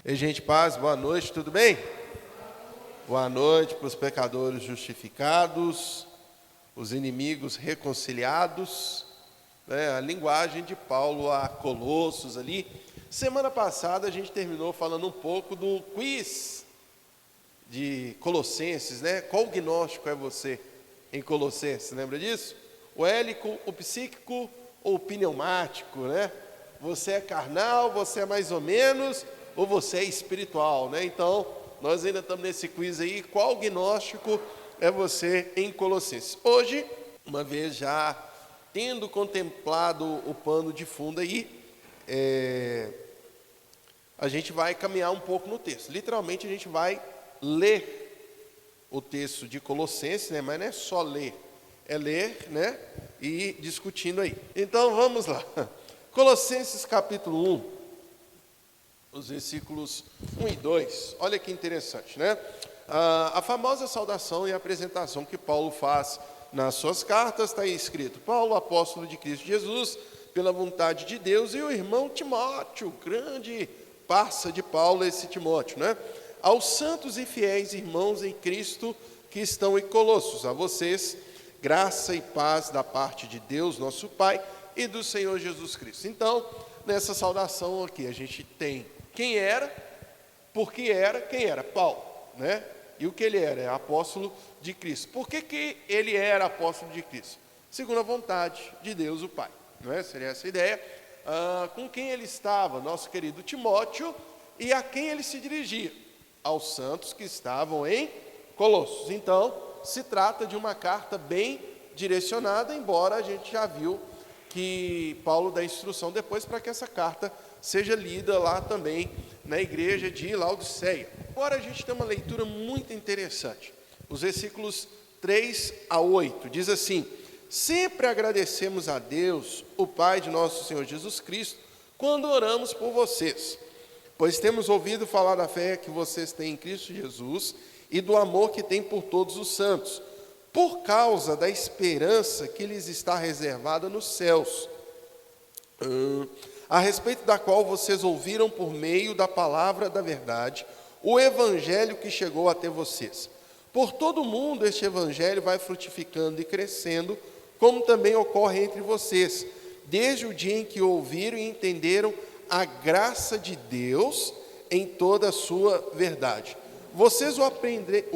Ei, gente, paz, boa noite, tudo bem? Boa noite para os pecadores justificados, os inimigos reconciliados, né? A linguagem de Paulo a Colossos ali. Semana passada a gente terminou falando um pouco do quiz de Colossenses, né? Qual gnóstico é você em Colossenses, lembra disso? O hélico, o psíquico ou o pneumático, né? Você é carnal, você é mais ou menos, ou você é espiritual, né? Então, nós ainda estamos nesse quiz aí, qual gnóstico é você em Colossenses? Hoje, uma vez já tendo contemplado o pano de fundo aí, a gente vai caminhar um pouco no texto. Literalmente, a gente vai ler o texto de Colossenses, né? Mas não é só ler, é ler, né? E discutindo aí. Então, vamos lá. Colossenses capítulo 1. Os versículos 1 e 2, olha que interessante, né? A famosa saudação e apresentação que Paulo faz nas suas cartas, está aí escrito: Paulo, apóstolo de Cristo Jesus, pela vontade de Deus, e o irmão Timóteo, grande parça de Paulo, esse Timóteo, né? Aos santos e fiéis irmãos em Cristo que estão em Colossos, a vocês, graça e paz da parte de Deus, nosso Pai, e do Senhor Jesus Cristo. Então, nessa saudação aqui, a gente tem quem era, por que era, quem era? Paulo, né? E o que ele era? É apóstolo de Cristo. Por que ele era apóstolo de Cristo? Segundo a vontade de Deus, o Pai, não é? Seria essa a ideia. Com quem ele estava? Nosso querido Timóteo, e a quem ele se dirigia? Aos santos que estavam em Colossos. Então, se trata de uma carta bem direcionada, embora a gente já viu que Paulo dá instrução depois para que essa carta seja lida lá também na igreja de Laodiceia. Agora a gente tem uma leitura muito interessante. Os versículos 3 a 8, diz assim: sempre agradecemos a Deus, o Pai de nosso Senhor Jesus Cristo, quando oramos por vocês, pois temos ouvido falar da fé que vocês têm em Cristo Jesus e do amor que têm por todos os santos, por causa da esperança que lhes está reservada nos céus, a respeito da qual vocês ouviram por meio da palavra da verdade, o evangelho que chegou até vocês. Por todo o mundo este evangelho vai frutificando e crescendo, como também ocorre entre vocês, desde o dia em que ouviram e entenderam a graça de Deus em toda a sua verdade. Vocês o aprenderam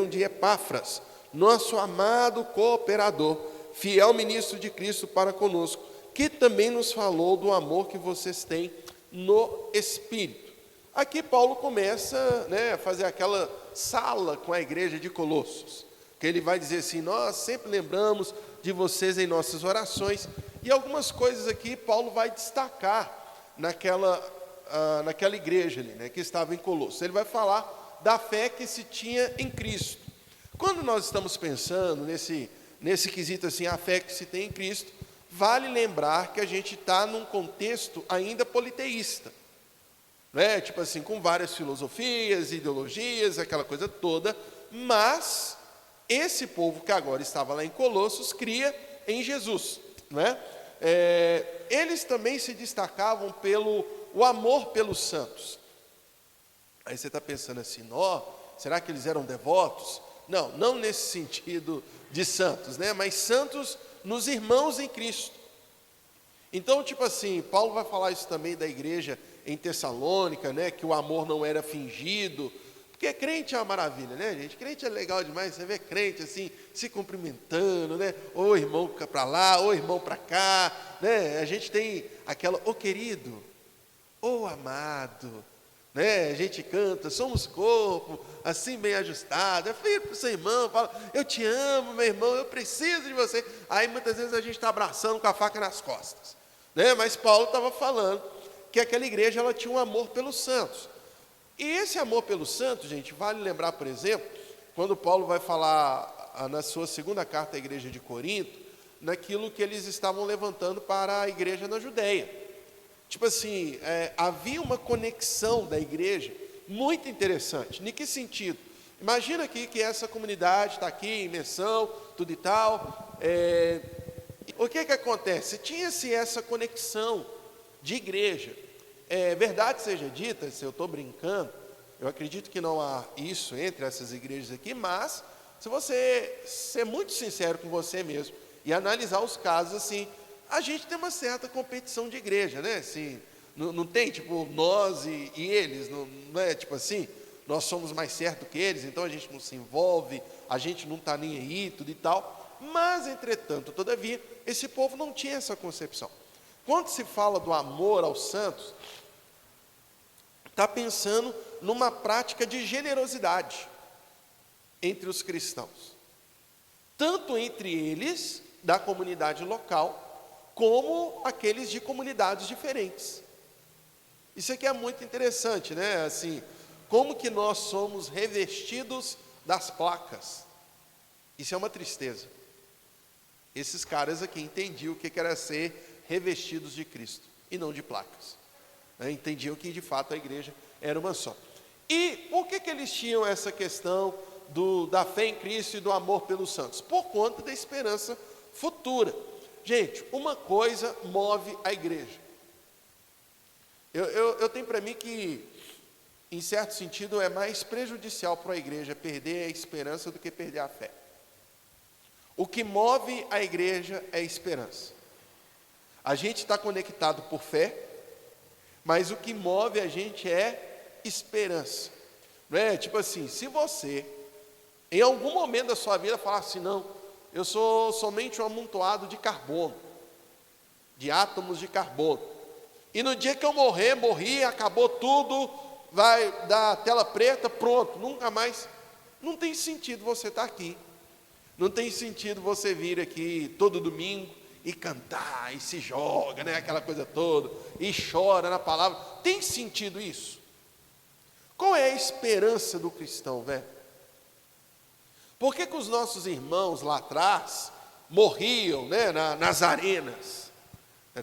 de Epáfras, nosso amado cooperador, fiel ministro de Cristo para conosco, que também nos falou do amor que vocês têm no Espírito. Aqui Paulo começa, né, a fazer aquela sala com a igreja de Colossos, que ele vai dizer assim: nós sempre lembramos de vocês em nossas orações, e algumas coisas aqui Paulo vai destacar naquela igreja ali, né, que estava em Colossos. Ele vai falar da fé que se tinha em Cristo. Quando nós estamos pensando nesse quesito assim, a fé que se tem em Cristo, vale lembrar que a gente está num contexto ainda politeísta, né? Tipo assim, com várias filosofias, ideologias, aquela coisa toda, mas esse povo que agora estava lá em Colossos cria em Jesus, né? Eles também se destacavam pelo o amor pelos santos. Aí você está pensando assim: será que eles eram devotos? Não nesse sentido de santos, né? Mas santos nos irmãos em Cristo. Então, tipo assim, Paulo vai falar isso também da igreja em Tessalônica, né? Que o amor não era fingido, porque crente é uma maravilha, né, gente? Crente é legal demais, você vê crente assim, se cumprimentando, né? Ô irmão para lá, ô irmão para cá, né? A gente tem aquela, ô querido, ô amado, né? A gente canta, somos corpo, assim bem ajustado. Vira para o seu irmão, fala: eu te amo, meu irmão, eu preciso de você. Aí muitas vezes a gente está abraçando com a faca nas costas, né? Mas Paulo estava falando que aquela igreja ela tinha um amor pelos santos. E esse amor pelos santos, gente, vale lembrar, por exemplo, quando Paulo vai falar na sua segunda carta à igreja de Corinto, naquilo que eles estavam levantando para a igreja na Judéia. Tipo assim, havia uma conexão da igreja muito interessante. Em que sentido? Imagina aqui que essa comunidade está aqui, em imersão, tudo e tal. O que acontece? Tinha-se essa conexão de igreja. Verdade seja dita, se eu estou brincando, eu acredito que não há isso entre essas igrejas aqui, mas se você ser muito sincero com você mesmo e analisar os casos assim, a gente tem uma certa competição de igreja, né? Assim, não tem tipo nós e eles, não é tipo assim, nós somos mais certos que eles, então a gente não se envolve, a gente não está nem aí, tudo e tal. Mas, entretanto, todavia, esse povo não tinha essa concepção. Quando se fala do amor aos santos, está pensando numa prática de generosidade entre os cristãos, tanto entre eles, da comunidade local, como aqueles de comunidades diferentes. Isso aqui é muito interessante, né? Assim, como que nós somos revestidos das placas. Isso é uma tristeza. Esses caras aqui entendiam o que era ser revestidos de Cristo, e não de placas. Entendiam que de fato a igreja era uma só. E por que eles tinham essa questão da fé em Cristo e do amor pelos santos? Por conta da esperança futura. Gente, uma coisa move a igreja. Eu tenho para mim que, em certo sentido, é mais prejudicial para a igreja perder a esperança do que perder a fé. O que move a igreja é a esperança. A gente está conectado por fé, mas o que move a gente é esperança. Não é? Tipo assim, se você, em algum momento da sua vida, falar assim, não, eu sou somente um amontoado de carbono, de átomos de carbono, e no dia que eu morri, acabou tudo, vai dar tela preta, pronto, nunca mais, não tem sentido você estar aqui, não tem sentido você vir aqui todo domingo e cantar, e se joga, né, aquela coisa toda, e chora na palavra. Tem sentido isso? Qual é a esperança do cristão, velho? Por que os nossos irmãos lá atrás morriam, né, nas arenas?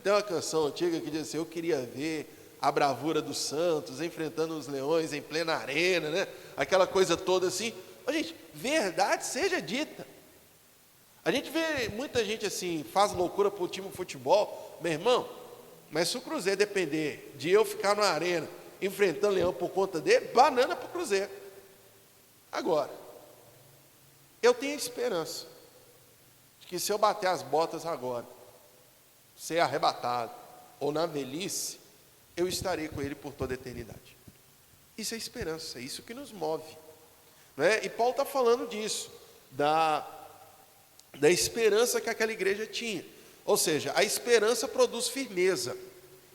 Tem uma canção antiga que diz assim, eu queria ver a bravura dos santos enfrentando os leões em plena arena, né? Aquela coisa toda assim. Ô, gente, verdade seja dita. A gente vê muita gente assim, faz loucura para o time de futebol, meu irmão, mas se o Cruzeiro depender de eu ficar na arena enfrentando leão por conta dele, banana para o Cruzeiro. Agora, eu tenho esperança de que se eu bater as botas agora, ser arrebatado, ou na velhice, eu estarei com ele por toda a eternidade. Isso é esperança, é isso que nos move, né? E Paulo está falando disso, da esperança que aquela igreja tinha. Ou seja, a esperança produz firmeza.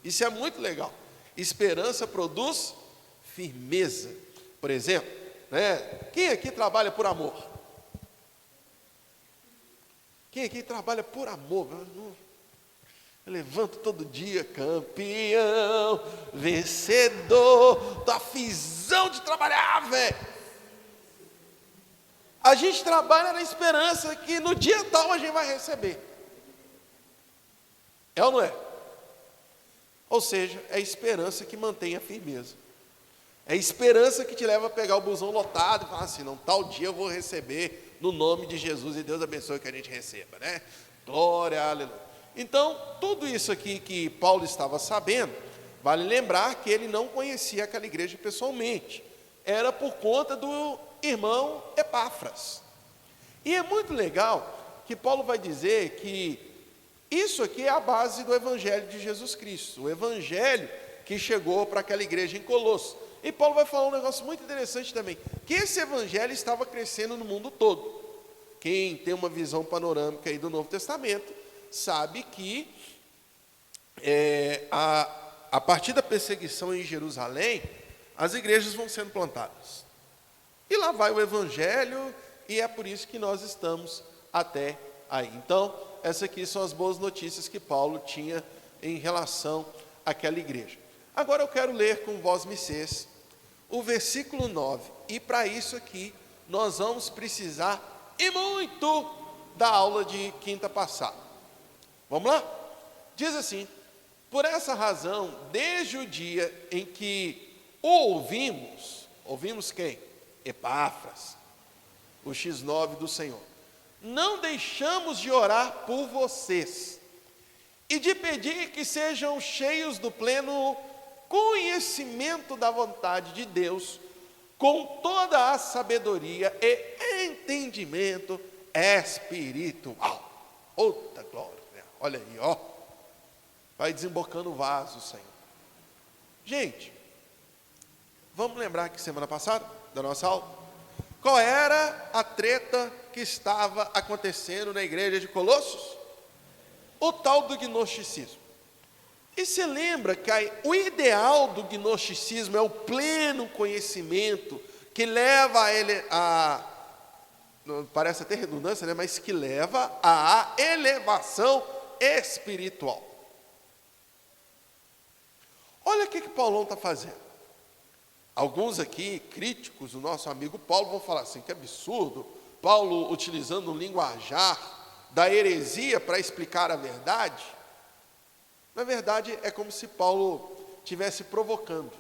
Isso é muito legal. Esperança produz firmeza. Por exemplo, né? Quem aqui trabalha por amor? Quem aqui trabalha por amor? Eu levanto todo dia, campeão, vencedor, tô afizão de trabalhar, velho. A gente trabalha na esperança que no dia tal a gente vai receber. É ou não é? Ou seja, é a esperança que mantém a firmeza. É a esperança que te leva a pegar o busão lotado e falar assim, não, tal dia eu vou receber no nome de Jesus e Deus abençoe que a gente receba, né? Glória, aleluia. Então, tudo isso aqui que Paulo estava sabendo, vale lembrar que ele não conhecia aquela igreja pessoalmente. Era por conta do irmão Epáfras. E é muito legal que Paulo vai dizer que isso aqui é a base do evangelho de Jesus Cristo, o evangelho que chegou para aquela igreja em Colossos. E Paulo vai falar um negócio muito interessante também, que esse evangelho estava crescendo no mundo todo. Quem tem uma visão panorâmica aí do Novo Testamento, sabe que a partir da perseguição em Jerusalém, as igrejas vão sendo plantadas. E lá vai o evangelho, e é por isso que nós estamos até aí. Então, essas aqui são as boas notícias que Paulo tinha em relação àquela igreja. Agora eu quero ler com vós micês o versículo 9. E para isso aqui, nós vamos precisar, e muito, da aula de quinta passada. Vamos lá? Diz assim, por essa razão, desde o dia em que o ouvimos quem? Epáfras, o X9 do Senhor. Não deixamos de orar por vocês e de pedir que sejam cheios do pleno conhecimento da vontade de Deus, com toda a sabedoria e entendimento espiritual. Outra glória, né? Olha aí, ó. Vai desembocando o vaso, Senhor. Gente, vamos lembrar que semana passada, da nossa aula, qual era a treta que estava acontecendo na igreja de Colossos? O tal do gnosticismo. E você lembra que o ideal do gnosticismo é o pleno conhecimento que leva a ele parece até redundância, né? Mas que leva à elevação espiritual. Olha o que Paulão está fazendo. Alguns aqui, críticos do nosso amigo Paulo, vão falar assim, que absurdo, Paulo utilizando um linguajar da heresia para explicar a verdade. Na verdade, é como se Paulo estivesse provocando.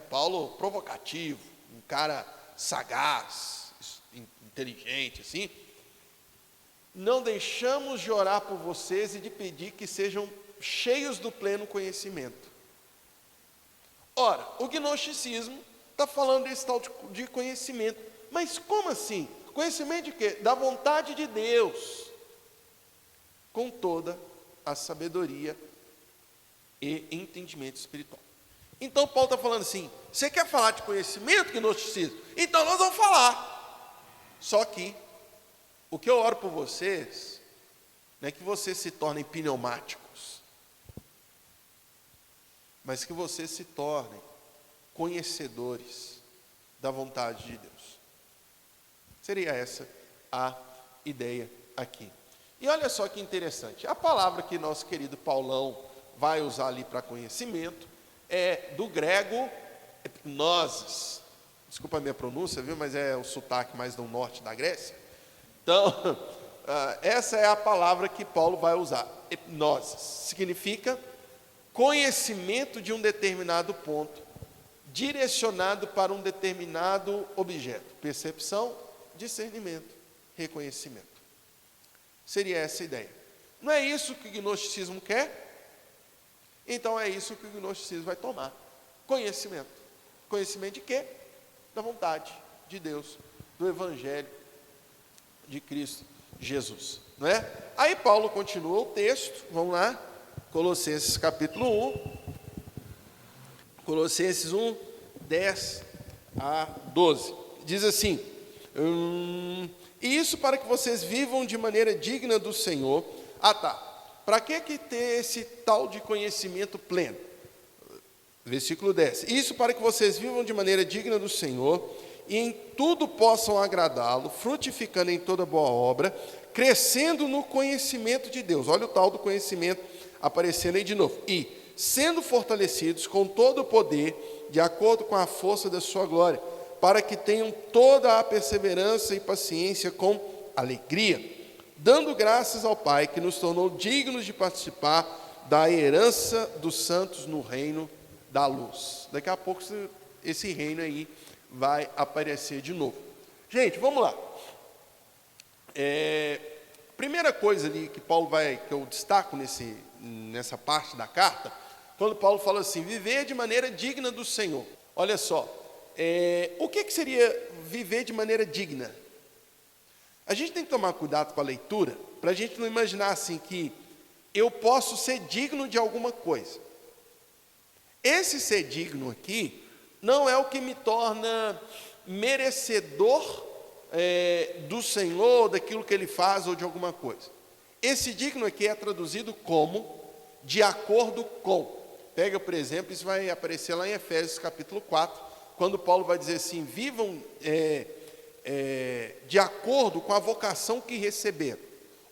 Paulo provocativo, um cara sagaz, inteligente, assim. Não deixamos de orar por vocês e de pedir que sejam cheios do pleno conhecimento. Ora, o gnosticismo está falando desse tal de conhecimento. Mas como assim? Conhecimento de quê? Da vontade de Deus, com toda a sabedoria e entendimento espiritual. Então Paulo está falando assim, você quer falar de conhecimento, gnosticismo? Então nós vamos falar. Só que, o que eu oro por vocês, não é que vocês se tornem pneumáticos, mas que vocês se tornem conhecedores da vontade de Deus. Seria essa a ideia aqui. E olha só que interessante, a palavra que nosso querido Paulão vai usar ali para conhecimento é do grego epnosis. Desculpa a minha pronúncia, viu? Mas é o sotaque mais do norte da Grécia. Então, essa é a palavra que Paulo vai usar. Epnosis significa conhecimento de um determinado ponto, direcionado para um determinado objeto. Percepção, discernimento, reconhecimento. Seria essa a ideia. Não é isso que o gnosticismo quer? Então é isso que o gnosticismo vai tomar. Conhecimento. Conhecimento de quê? Da vontade de Deus, do Evangelho de Cristo Jesus. Não é? Aí Paulo continua o texto, vamos lá, Colossenses capítulo 1, Colossenses 1, 10 a 12. Diz assim, e isso para que vocês vivam de maneira digna do Senhor. Para que ter esse tal de conhecimento pleno? Versículo 10. Isso para que vocês vivam de maneira digna do Senhor e em tudo possam agradá-lo, frutificando em toda boa obra, crescendo no conhecimento de Deus. Olha o tal do conhecimento aparecendo aí de novo. E sendo fortalecidos com todo o poder, de acordo com a força da sua glória, para que tenham toda a perseverança e paciência com alegria, dando graças ao Pai que nos tornou dignos de participar da herança dos santos no reino da luz. Daqui a pouco esse reino aí vai aparecer de novo. Gente, vamos lá. Primeira coisa ali que eu destaco nessa parte da carta, quando Paulo fala assim, viver de maneira digna do Senhor. Olha só, o que seria viver de maneira digna? A gente tem que tomar cuidado com a leitura, para a gente não imaginar assim que eu posso ser digno de alguma coisa. Esse ser digno aqui não é o que me torna merecedor do Senhor, daquilo que Ele faz ou de alguma coisa. Esse digno aqui é traduzido como de acordo com. Pega, por exemplo, isso vai aparecer lá em Efésios capítulo 4, quando Paulo vai dizer assim, vivam de acordo com a vocação que receberam,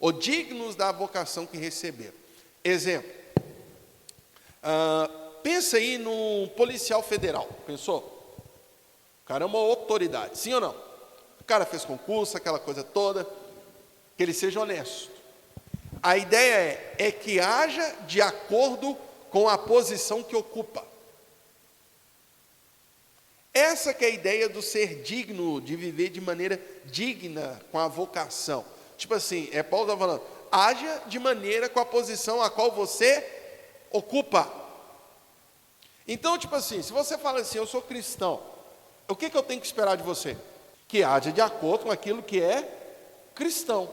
ou dignos da vocação que receberam. Exemplo, pensa aí num policial federal, pensou? O cara é uma autoridade, sim ou não? O cara fez concurso, aquela coisa toda, que ele seja honesto. A ideia é que haja de acordo com a posição que ocupa. Essa que é a ideia do ser digno, de viver de maneira digna com a vocação. Tipo assim, Paulo está falando, haja de maneira com a posição a qual você ocupa. Então, tipo assim, se você fala assim, eu sou cristão, o que eu tenho que esperar de você? Que haja de acordo com aquilo que é cristão.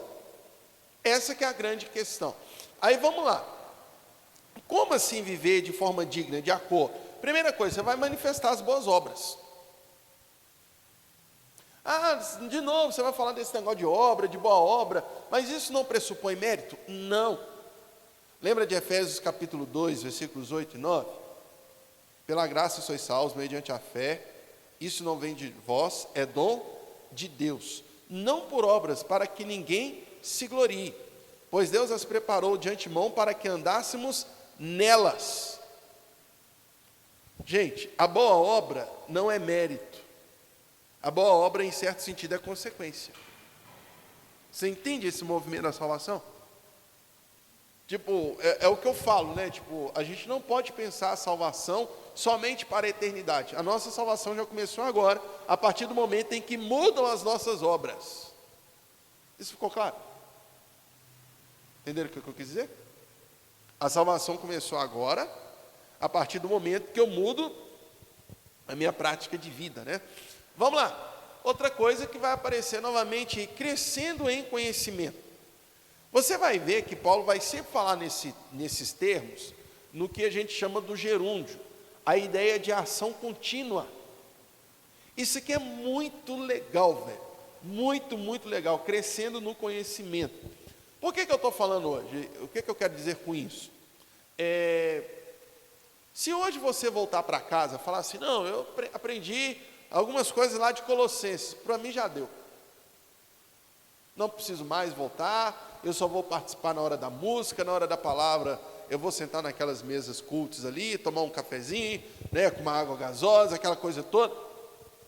Essa que é a grande questão. Aí vamos lá. Como assim viver de forma digna, de acordo? Primeira coisa, você vai manifestar as boas obras. Ah, de novo, você vai falar desse negócio de obra, de boa obra, mas isso não pressupõe mérito? Não. Lembra de Efésios capítulo 2, versículos 8 e 9? Pela graça sois salvos mediante a fé, isso não vem de vós, é dom de Deus. Não por obras, para que ninguém se glorie, pois Deus as preparou de antemão para que andássemos nelas. Gente, a boa obra não é mérito. A boa obra, em certo sentido, é consequência. Você entende esse movimento da salvação? Tipo, é o que eu falo, né? Tipo, a gente não pode pensar a salvação somente para a eternidade. A nossa salvação já começou agora, a partir do momento em que mudam as nossas obras. Isso ficou claro? Entenderam o que eu quis dizer? A salvação começou agora, a partir do momento que eu mudo a minha prática de vida, né? Vamos lá. Outra coisa que vai aparecer novamente, crescendo em conhecimento. Você vai ver que Paulo vai sempre falar nesses termos, no que a gente chama do gerúndio, a ideia de ação contínua. Isso aqui é muito legal, velho. Muito, muito legal, crescendo no conhecimento. Por que eu estou falando hoje? O que eu quero dizer com isso? Se hoje você voltar para casa e falar assim, não, eu aprendi algumas coisas lá de Colossenses, para mim já deu. Não preciso mais voltar, eu só vou participar na hora da música, na hora da palavra, eu vou sentar naquelas mesas cultas ali, tomar um cafezinho, né, com uma água gasosa, aquela coisa toda.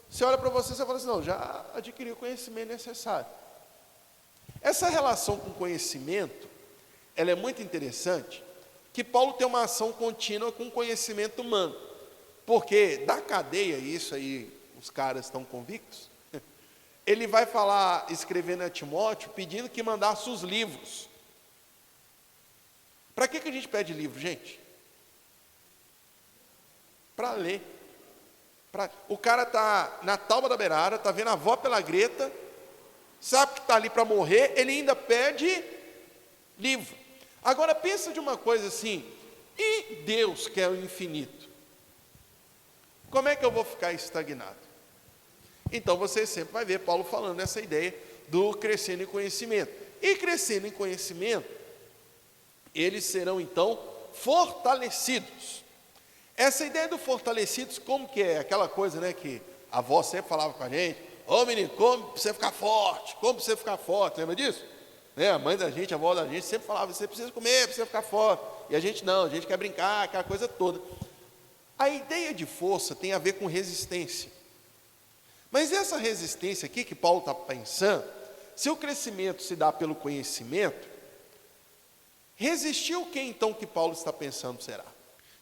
Você olha para você e fala assim, não, já adquiri o conhecimento necessário. Essa relação com conhecimento, ela é muito interessante, que Paulo tem uma ação contínua com o conhecimento humano, porque da cadeia, isso aí os caras estão convictos, ele vai falar, escrevendo a Timóteo, pedindo que mandasse os livros. Para que a gente pede livro, gente? Para ler. O cara está na tauba da beirada, está vendo a avó pela greta, sabe que está ali para morrer, ele ainda pede livro. Agora pensa de uma coisa assim, e Deus que é o infinito? Como é que eu vou ficar estagnado? Então você sempre vai ver Paulo falando nessa ideia do crescendo em conhecimento. E crescendo em conhecimento, eles serão então fortalecidos. Essa ideia do fortalecidos, como que é? Aquela coisa, né, que a avó sempre falava com a gente, ô menino, come para você ficar forte, come para você ficar forte, lembra disso? Né? A mãe da gente, a avó da gente sempre falava, você precisa comer para você ficar forte. E a gente não, a gente quer brincar, aquela coisa toda. A ideia de força tem a ver com resistência. Mas essa resistência aqui que Paulo está pensando, se o crescimento se dá pelo conhecimento, resistir o que então que Paulo está pensando será?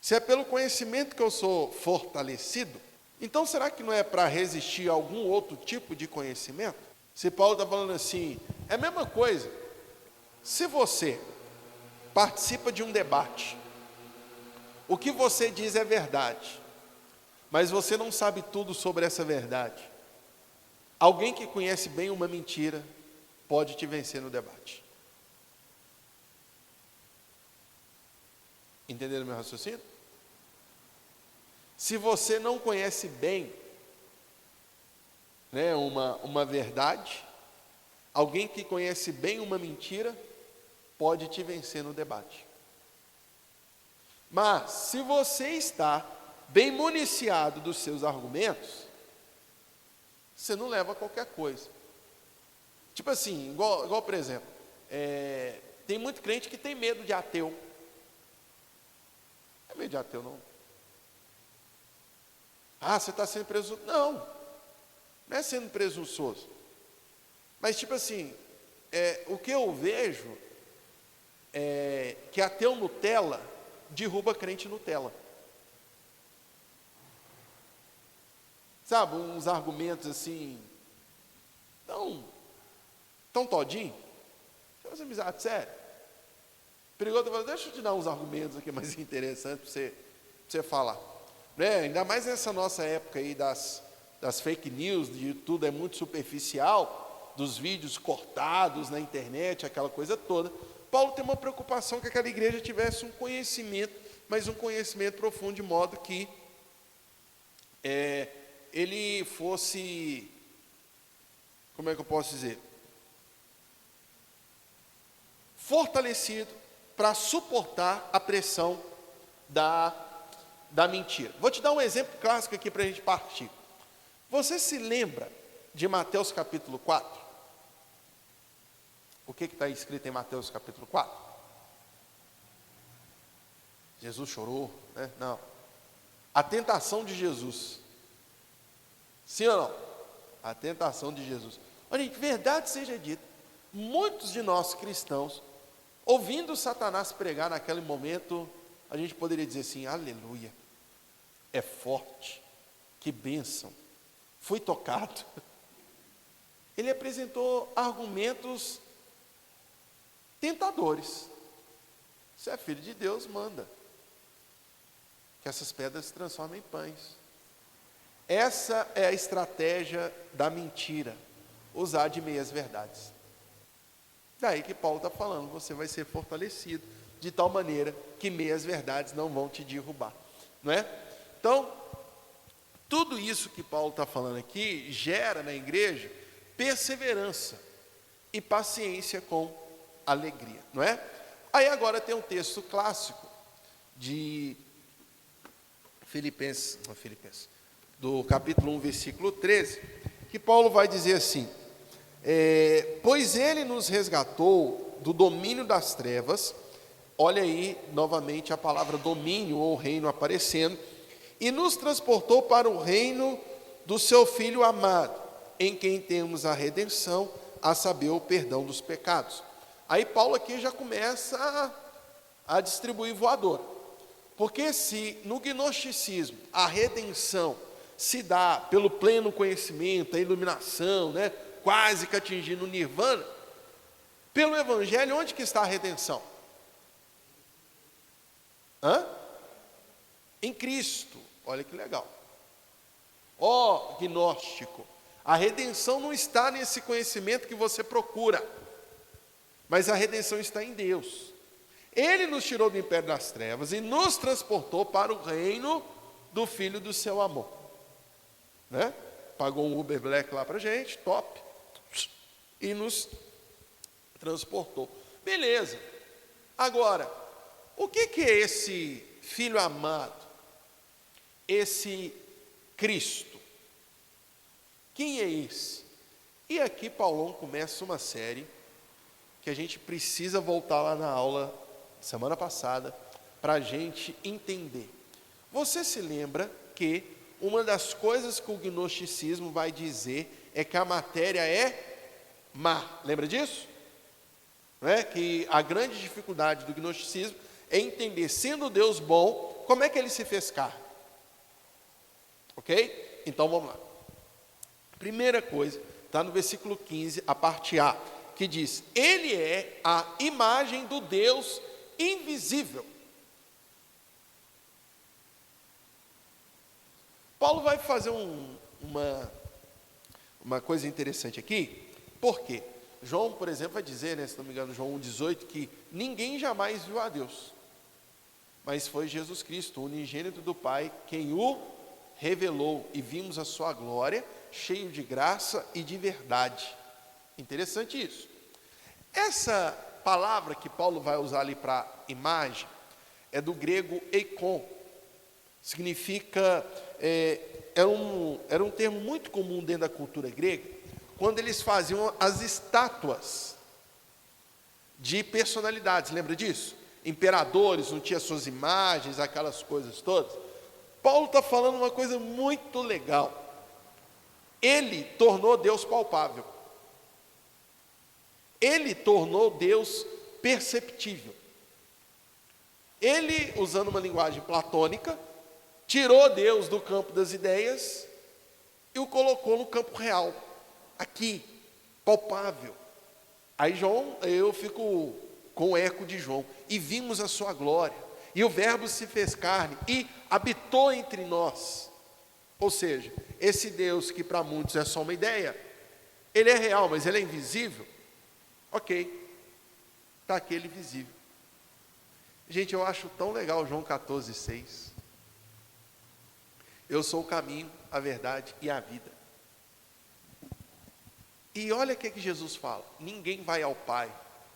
Se é pelo conhecimento que eu sou fortalecido, então será que não é para resistir a algum outro tipo de conhecimento? Se Paulo está falando assim, é a mesma coisa, se você participa de um debate, o que você diz é verdade, mas você não sabe tudo sobre essa verdade, alguém que conhece bem uma mentira pode te vencer no debate. Entenderam meu raciocínio? Se você não conhece bem, né, uma verdade, alguém que conhece bem uma mentira pode te vencer no debate. Mas se você está bem municiado dos seus argumentos, você não leva a qualquer coisa. Tipo assim, igual por exemplo, tem muito crente que tem medo de ateu. Não é medo de ateu, não. Ah, você está sendo presunçoso. Não é sendo presunçoso. Mas tipo assim, o que eu vejo é que ateu Nutella derruba crente Nutella. Sabe, uns argumentos assim, tão todinho. Você faz amizade séria. perigoso. Deixa eu te dar uns argumentos aqui mais interessantes para você falar. Né? Ainda mais nessa nossa época aí das fake news, de tudo é muito superficial, dos vídeos cortados na internet, aquela coisa toda. Paulo tem uma preocupação que aquela igreja tivesse um conhecimento, mas um conhecimento profundo, de modo que ele fosse, como é que eu posso dizer, fortalecido para suportar a pressão da mentira. Vou te dar um exemplo clássico aqui para a gente partir. Você se lembra de Mateus capítulo 4? O que está escrito em Mateus capítulo 4? Jesus chorou, né? Não. A tentação de Jesus. Sim ou não? A tentação de Jesus. Olha, verdade seja dita, muitos de nós cristãos, ouvindo Satanás pregar naquele momento, a gente poderia dizer assim: aleluia, é forte, que bênção, fui tocado. Ele apresentou argumentos tentadores. Se é filho de Deus, manda que essas pedras se transformem em pães. Essa é a estratégia da mentira, usar de meias verdades. Daí que Paulo está falando, você vai ser fortalecido, de tal maneira que meias verdades não vão te derrubar, não é? Então, tudo isso que Paulo está falando aqui, gera na igreja perseverança e paciência com alegria, não é? Aí agora tem um texto clássico de Filipenses, do capítulo 1, versículo 13, que Paulo vai dizer assim: pois ele nos resgatou do domínio das trevas, olha aí novamente a palavra domínio ou reino aparecendo, e nos transportou para o reino do seu Filho amado, em quem temos a redenção, a saber, o perdão dos pecados. Aí Paulo aqui já começa a distribuir voador, porque se no gnosticismo a redenção se dá pelo pleno conhecimento, a iluminação, né, quase que atingindo o nirvana, pelo evangelho, onde que está a redenção? Em Cristo. Olha que legal. Ó gnóstico, a redenção não está nesse conhecimento que você procura, mas a redenção está em Deus. Ele nos tirou do império das trevas e nos transportou para o reino do Filho do seu amor, né? Pagou um Uber Black lá para a gente, top, e nos transportou. Beleza. Agora, o que é esse Filho amado? Esse Cristo? Quem é esse? E aqui Paulão começa uma série que a gente precisa voltar lá na aula semana passada para a gente entender. Você se lembra que uma das coisas que o gnosticismo vai dizer é que a matéria é má. Lembra disso? Não é? Que a grande dificuldade do gnosticismo é entender, sendo Deus bom, como é que ele se fez carne. Ok? Então vamos lá. Primeira coisa, está no versículo 15, a parte A, que diz: ele é a imagem do Deus invisível. Paulo vai fazer uma coisa interessante aqui, porque João, por exemplo, vai dizer, né, se não me engano, João 1,18, que ninguém jamais viu a Deus, mas foi Jesus Cristo, o unigênito do Pai, quem o revelou, e vimos a sua glória, cheio de graça e de verdade. Interessante isso. Essa palavra que Paulo vai usar ali para imagem é do grego eikon. Significa, era um termo muito comum dentro da cultura grega, quando eles faziam as estátuas de personalidades. Lembra disso? Imperadores, não tinha suas imagens, aquelas coisas todas. Paulo está falando uma coisa muito legal. Ele tornou Deus palpável. Ele tornou Deus perceptível. Ele, usando uma linguagem platônica, tirou Deus do campo das ideias e o colocou no campo real, aqui, palpável. Aí João, eu fico com o eco de João, e vimos a sua glória, e o Verbo se fez carne e habitou entre nós. Ou seja, esse Deus que para muitos é só uma ideia, ele é real, mas ele é invisível. Ok, está aqui ele visível. Gente, eu acho tão legal João 14,6. Eu sou o caminho, a verdade e a vida. E olha o que Jesus fala: ninguém vai ao Pai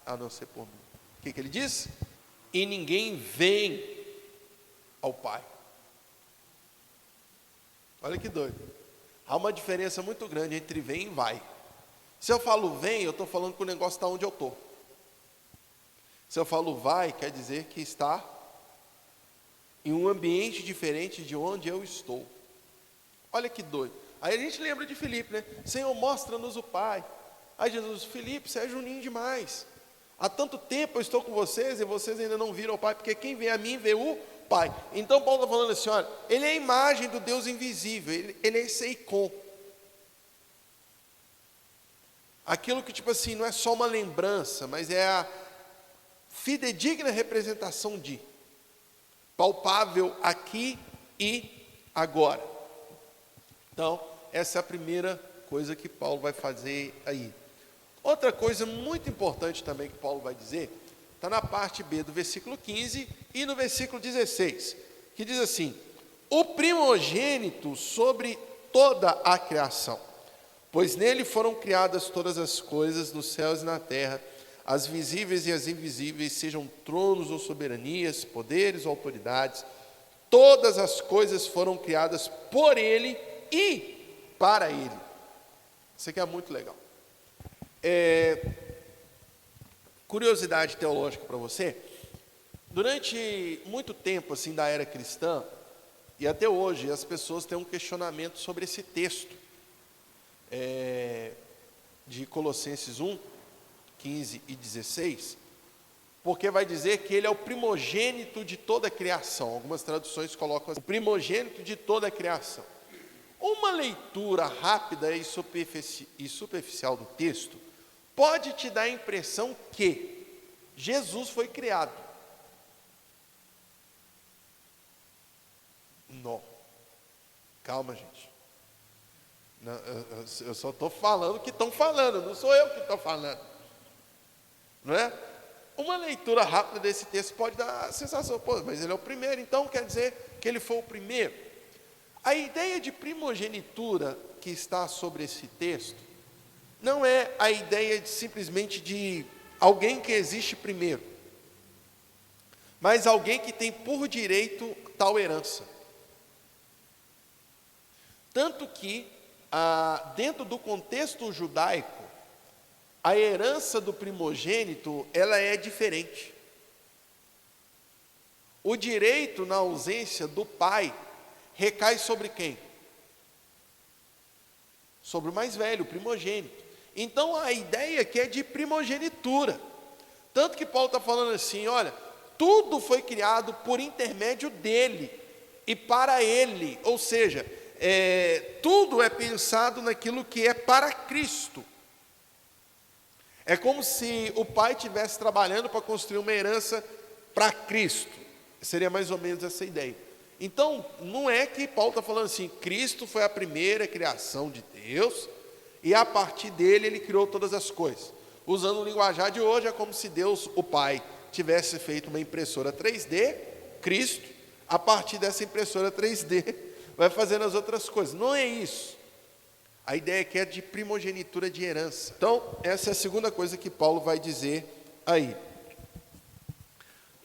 a não ser por mim. O que ele diz? E ninguém vem ao Pai. Olha que doido. Há uma diferença muito grande entre vem e vai. Se eu falo vem, eu estou falando que o negócio está onde eu estou. Se eu falo vai, quer dizer que está em um ambiente diferente de onde eu estou. Olha que doido. Aí a gente lembra de Filipe, né? Senhor, mostra-nos o Pai. Aí Jesus, Filipe, você é juninho demais. Há tanto tempo eu estou com vocês e vocês ainda não viram o Pai, porque quem vê a mim vê o Pai. Então Paulo está falando assim, olha, ele é a imagem do Deus invisível, ele é esse icon. Aquilo que tipo assim, não é só uma lembrança, mas é a fidedigna representação de, palpável aqui e agora. Então, essa é a primeira coisa que Paulo vai fazer aí. Outra coisa muito importante também que Paulo vai dizer, está na parte B do versículo 15 e no versículo 16, que diz assim: o primogênito sobre toda a criação, pois nele foram criadas todas as coisas nos céus e na terra, as visíveis e as invisíveis, sejam tronos ou soberanias, poderes ou autoridades, todas as coisas foram criadas por ele e para ele. Isso aqui é muito legal. Curiosidade teológica para você. Durante muito tempo assim da era cristã, e até hoje, as pessoas têm um questionamento sobre esse texto de Colossenses 1, 15 e 16, porque vai dizer que ele é o primogênito de toda a criação. Algumas traduções colocam assim, o primogênito de toda a criação. Uma leitura rápida e superficial do texto pode te dar a impressão que Jesus foi criado. Não. Calma, gente. Não, eu só estou falando o que estão falando, não sou eu que estou falando. Não é? Uma leitura rápida desse texto pode dar a sensação, pô, mas ele é o primeiro, então quer dizer que ele foi o primeiro. A ideia de primogenitura que está sobre esse texto não é a ideia de simplesmente de alguém que existe primeiro, mas alguém que tem por direito tal herança. Tanto que, dentro do contexto judaico, a herança do primogênito, ela é diferente. O direito na ausência do pai recai sobre quem? Sobre o mais velho, o primogênito. Então a ideia aqui é de primogenitura. Tanto que Paulo está falando assim, olha, tudo foi criado por intermédio dele e para ele. Ou seja, tudo é pensado naquilo que é para Cristo. É como se o pai estivesse trabalhando para construir uma herança para Cristo. Seria mais ou menos essa ideia. Então, não é que Paulo está falando assim, Cristo foi a primeira criação de Deus, e a partir dele ele criou todas as coisas. Usando o linguajar de hoje, é como se Deus, o Pai, tivesse feito uma impressora 3D, Cristo, a partir dessa impressora 3D, vai fazendo as outras coisas. Não é isso. A ideia aqui é de primogenitura de herança. Então, essa é a segunda coisa que Paulo vai dizer aí.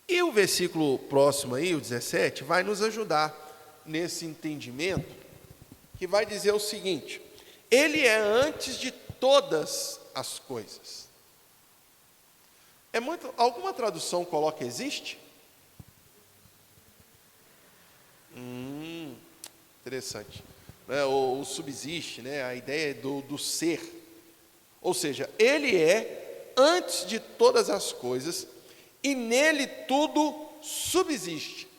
E o versículo próximo aí, o 17, vai nos ajudar nesse entendimento, que vai dizer o seguinte: ele é antes de todas as coisas. Alguma tradução coloca existe? Interessante. Ou subsiste, né? A ideia do ser. Ou seja, ele é antes de todas as coisas, e nele tudo subsiste.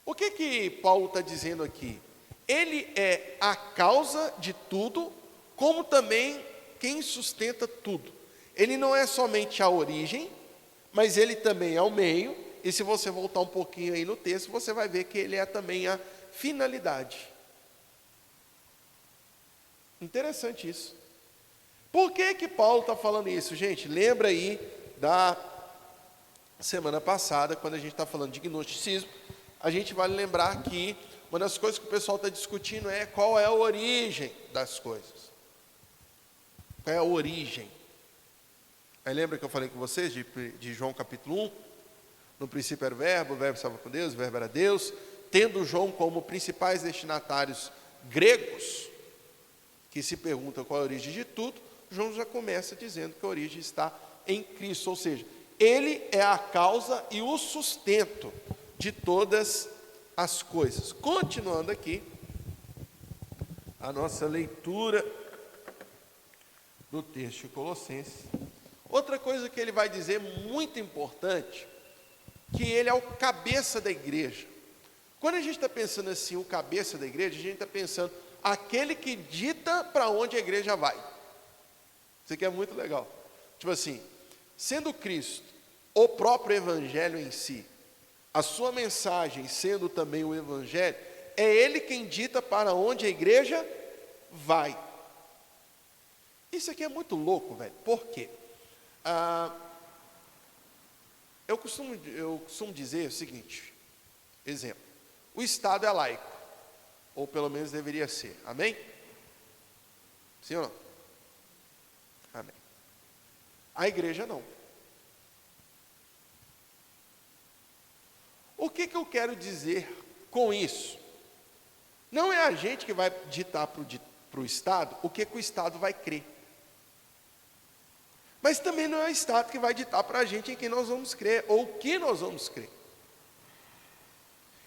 O que Paulo está dizendo aqui? Ele é a causa de tudo, como também quem sustenta tudo. Ele não é somente a origem, mas ele também é o meio, e se você voltar um pouquinho aí no texto, você vai ver que ele é também a finalidade. Interessante isso. Por que Paulo está falando isso, gente? Lembra aí da semana passada, quando a gente está falando de gnosticismo, a gente vai lembrar que uma das coisas que o pessoal está discutindo é qual é a origem das coisas. Qual é a origem? Aí lembra que eu falei com vocês de João capítulo 1? No princípio era o verbo estava com Deus, o verbo era Deus. Tendo João como principais destinatários gregos, que se perguntam qual é a origem de tudo, João já começa dizendo que a origem está em Cristo, ou seja, ele é a causa e o sustento de todas as coisas. Continuando aqui, a nossa leitura do texto de Colossenses. Outra coisa que ele vai dizer muito importante, que ele é o cabeça da igreja. Quando a gente está pensando assim, o cabeça da igreja, a gente está pensando aquele que dita para onde a igreja vai. Isso aqui é muito legal. Tipo assim, sendo Cristo o próprio evangelho em si, a sua mensagem sendo também o evangelho, é ele quem dita para onde a igreja vai. Isso aqui é muito louco, velho. Por quê? Eu costumo dizer o seguinte, exemplo, o Estado é laico, ou pelo menos deveria ser, amém? Sim ou não? Amém. A igreja não. O que eu quero dizer com isso? Não é a gente que vai ditar para o Estado o que o Estado vai crer. Mas também não é o Estado que vai ditar para a gente em quem nós vamos crer, ou o que nós vamos crer.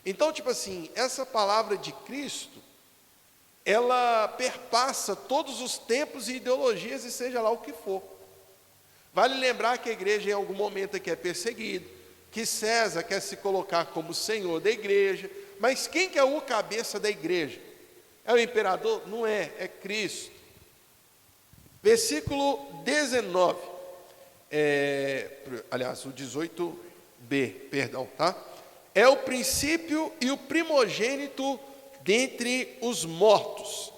Então, tipo assim, essa palavra de Cristo, ela perpassa todos os tempos e ideologias, e seja lá o que for. Vale lembrar que a igreja em algum momento aqui é perseguida, que César quer se colocar como senhor da igreja, mas quem que é o cabeça da igreja? É o imperador? Não é, é Cristo. Versículo 19, aliás, o 18b, perdão, tá? É o princípio e o primogênito dentre os mortos,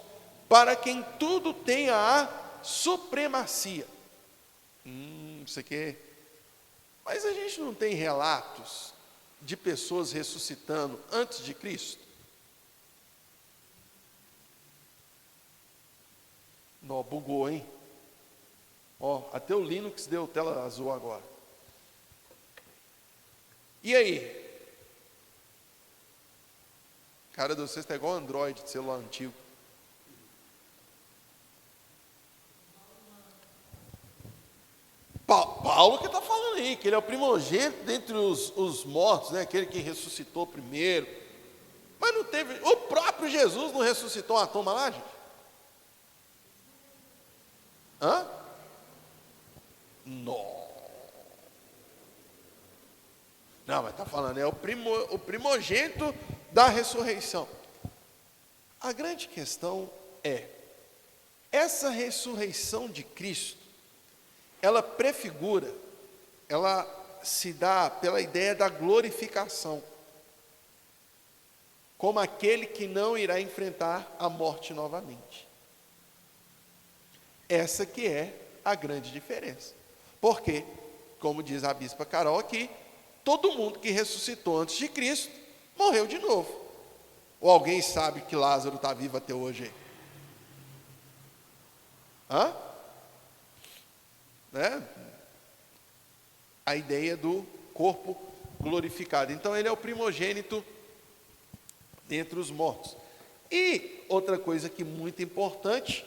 para quem tudo tenha a supremacia. Isso aqui é... Mas a gente não tem relatos de pessoas ressuscitando antes de Cristo? Não, bugou, hein? Ó, até o Linux deu tela azul agora. E aí? Cara, vocês está igual Android de celular antigo. Paulo que está falando aí, que ele é o primogênito dentre os mortos, né? Aquele que ressuscitou primeiro. Mas não teve, o próprio Jesus não ressuscitou uma turma lá, gente? Hã? Não, mas está falando, é o primogênito da ressurreição. A grande questão é, essa ressurreição de Cristo, ela prefigura, ela se dá pela ideia da glorificação, como aquele que não irá enfrentar a morte novamente. Essa que é a grande diferença. Porque, como diz a bispa Carol aqui, todo mundo que ressuscitou antes de Cristo morreu de novo. Ou alguém sabe que Lázaro está vivo até hoje aí? Hã? Né? A ideia do corpo glorificado. Então ele é o primogênito dentre os mortos. E outra coisa que muito importante,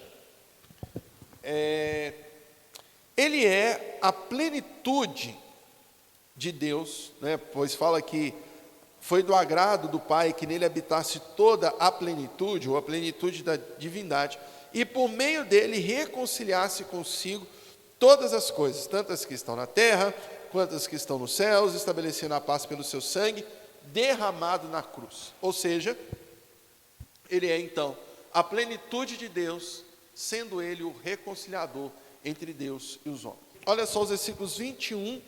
ele é a plenitude de Deus, né? Pois fala que foi do agrado do Pai que nele habitasse toda a plenitude, ou a plenitude da divindade, e por meio dele reconciliasse consigo todas as coisas, tanto as que estão na terra, quanto as que estão nos céus, estabelecendo a paz pelo seu sangue, derramado na cruz. Ou seja, ele é então a plenitude de Deus, sendo ele o reconciliador entre Deus e os homens. Olha só os versículos 21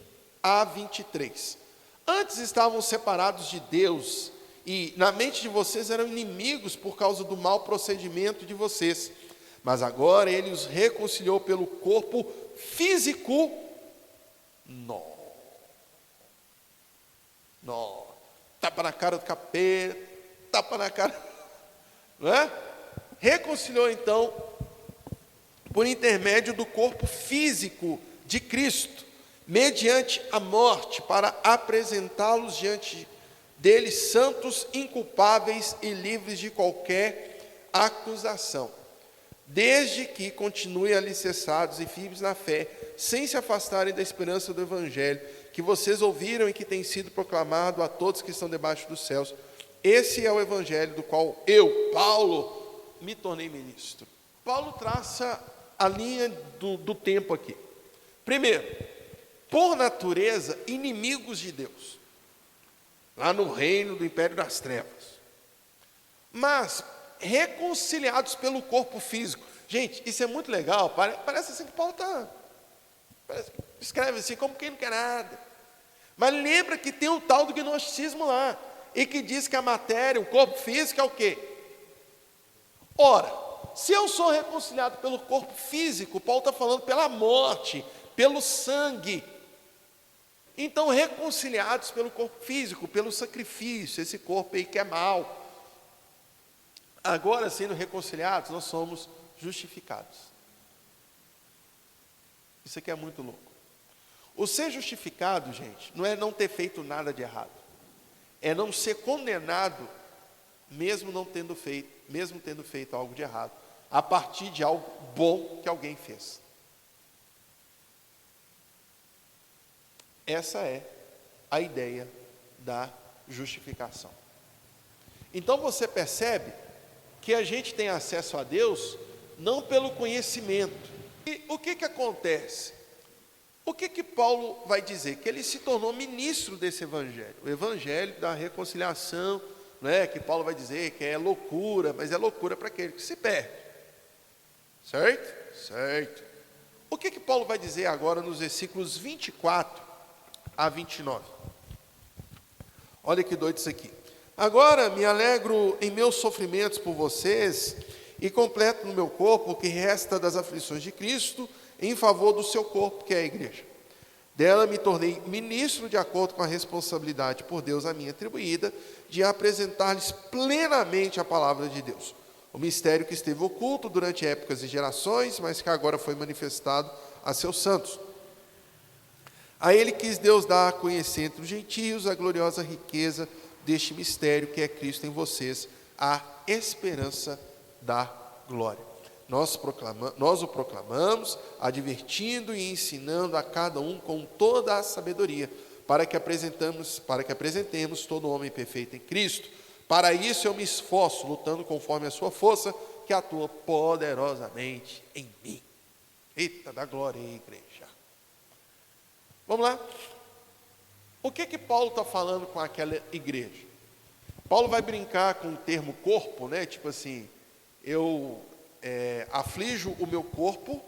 a 23. Antes estavam separados de Deus, e na mente de vocês eram inimigos por causa do mau procedimento de vocês. Mas agora Ele os reconciliou pelo corpo físico. Tapa na cara do capeta, tapa na cara, não é? Reconciliou então por intermédio do corpo físico de Cristo, mediante a morte, para apresentá-los diante dele santos, inculpáveis e livres de qualquer acusação, desde que continuem alicerçados e firmes na fé, sem se afastarem da esperança do Evangelho, que vocês ouviram e que tem sido proclamado a todos que estão debaixo dos céus. Esse é o Evangelho do qual eu, Paulo, me tornei ministro. Paulo traça a linha do tempo aqui. Primeiro, por natureza, inimigos de Deus, lá no reino do império das trevas, mas reconciliados pelo corpo físico. Gente, isso é muito legal, parece assim que Paulo escreve assim, como quem não quer nada. Mas lembra que tem um tal do gnosticismo lá, e que diz que a matéria, o corpo físico é o quê? Ora, se eu sou reconciliado pelo corpo físico, Paulo está falando pela morte, pelo sangue. Então, reconciliados pelo corpo físico, pelo sacrifício, esse corpo aí que é mau. Agora, sendo reconciliados, nós somos justificados. Isso aqui é muito louco. O ser justificado, gente, não é não ter feito nada de errado. É não ser condenado, mesmo tendo feito algo de errado, a partir de algo bom que alguém fez. Essa é a ideia da justificação. Então você percebe que a gente tem acesso a Deus não pelo conhecimento. E o que acontece? O que Paulo vai dizer? Que ele se tornou ministro desse evangelho, o evangelho da reconciliação, né? Que Paulo vai dizer que é loucura, mas é loucura para aquele que se perde. Certo? Certo. O que Paulo vai dizer agora nos versículos 24 a 29? Olha que doido isso aqui. Agora me alegro em meus sofrimentos por vocês e completo no meu corpo o que resta das aflições de Cristo em favor do seu corpo, que é a igreja. Dela me tornei ministro de acordo com a responsabilidade por Deus a mim atribuída de apresentar-lhes plenamente a palavra de Deus. O mistério que esteve oculto durante épocas e gerações, mas que agora foi manifestado a seus santos. A ele quis Deus dar a conhecer entre os gentios a gloriosa riqueza deste mistério que é Cristo em vocês, a esperança da glória. Nós o proclamamos, advertindo e ensinando a cada um com toda a sabedoria, para que apresentemos todo homem perfeito em Cristo. Para isso eu me esforço, lutando conforme a sua força, que atua poderosamente em mim. Eita, da glória, igreja. Vamos lá? O que Paulo está falando com aquela igreja? Paulo vai brincar com o termo corpo, né? Tipo assim, eu aflijo o meu corpo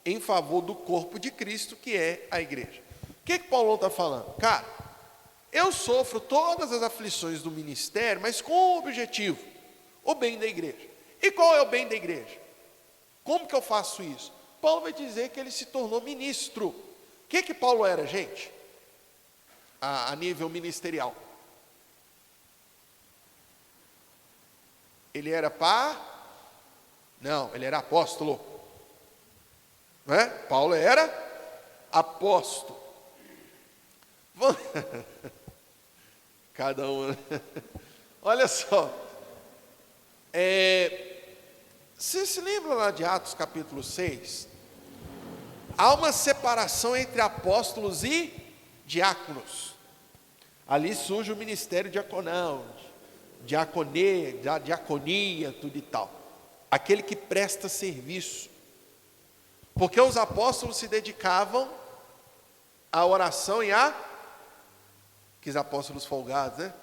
em favor do corpo de Cristo, que é a igreja. O que Paulo está falando? Cara, eu sofro todas as aflições do ministério, mas com o objetivo, o bem da igreja. E qual é o bem da igreja? Como que eu faço isso? Paulo vai dizer que ele se tornou ministro. O que Paulo era, gente? A nível ministerial. Ele era Não, ele era apóstolo. Não é? Paulo era apóstolo. Cada um. Olha só. Você se lembra lá de Atos capítulo 6? Há uma separação entre apóstolos e diáconos. Ali surge o ministério diaconal, diaconia, tudo e tal. Aquele que presta serviço. Porque os apóstolos se dedicavam à oração e que os apóstolos folgados, né?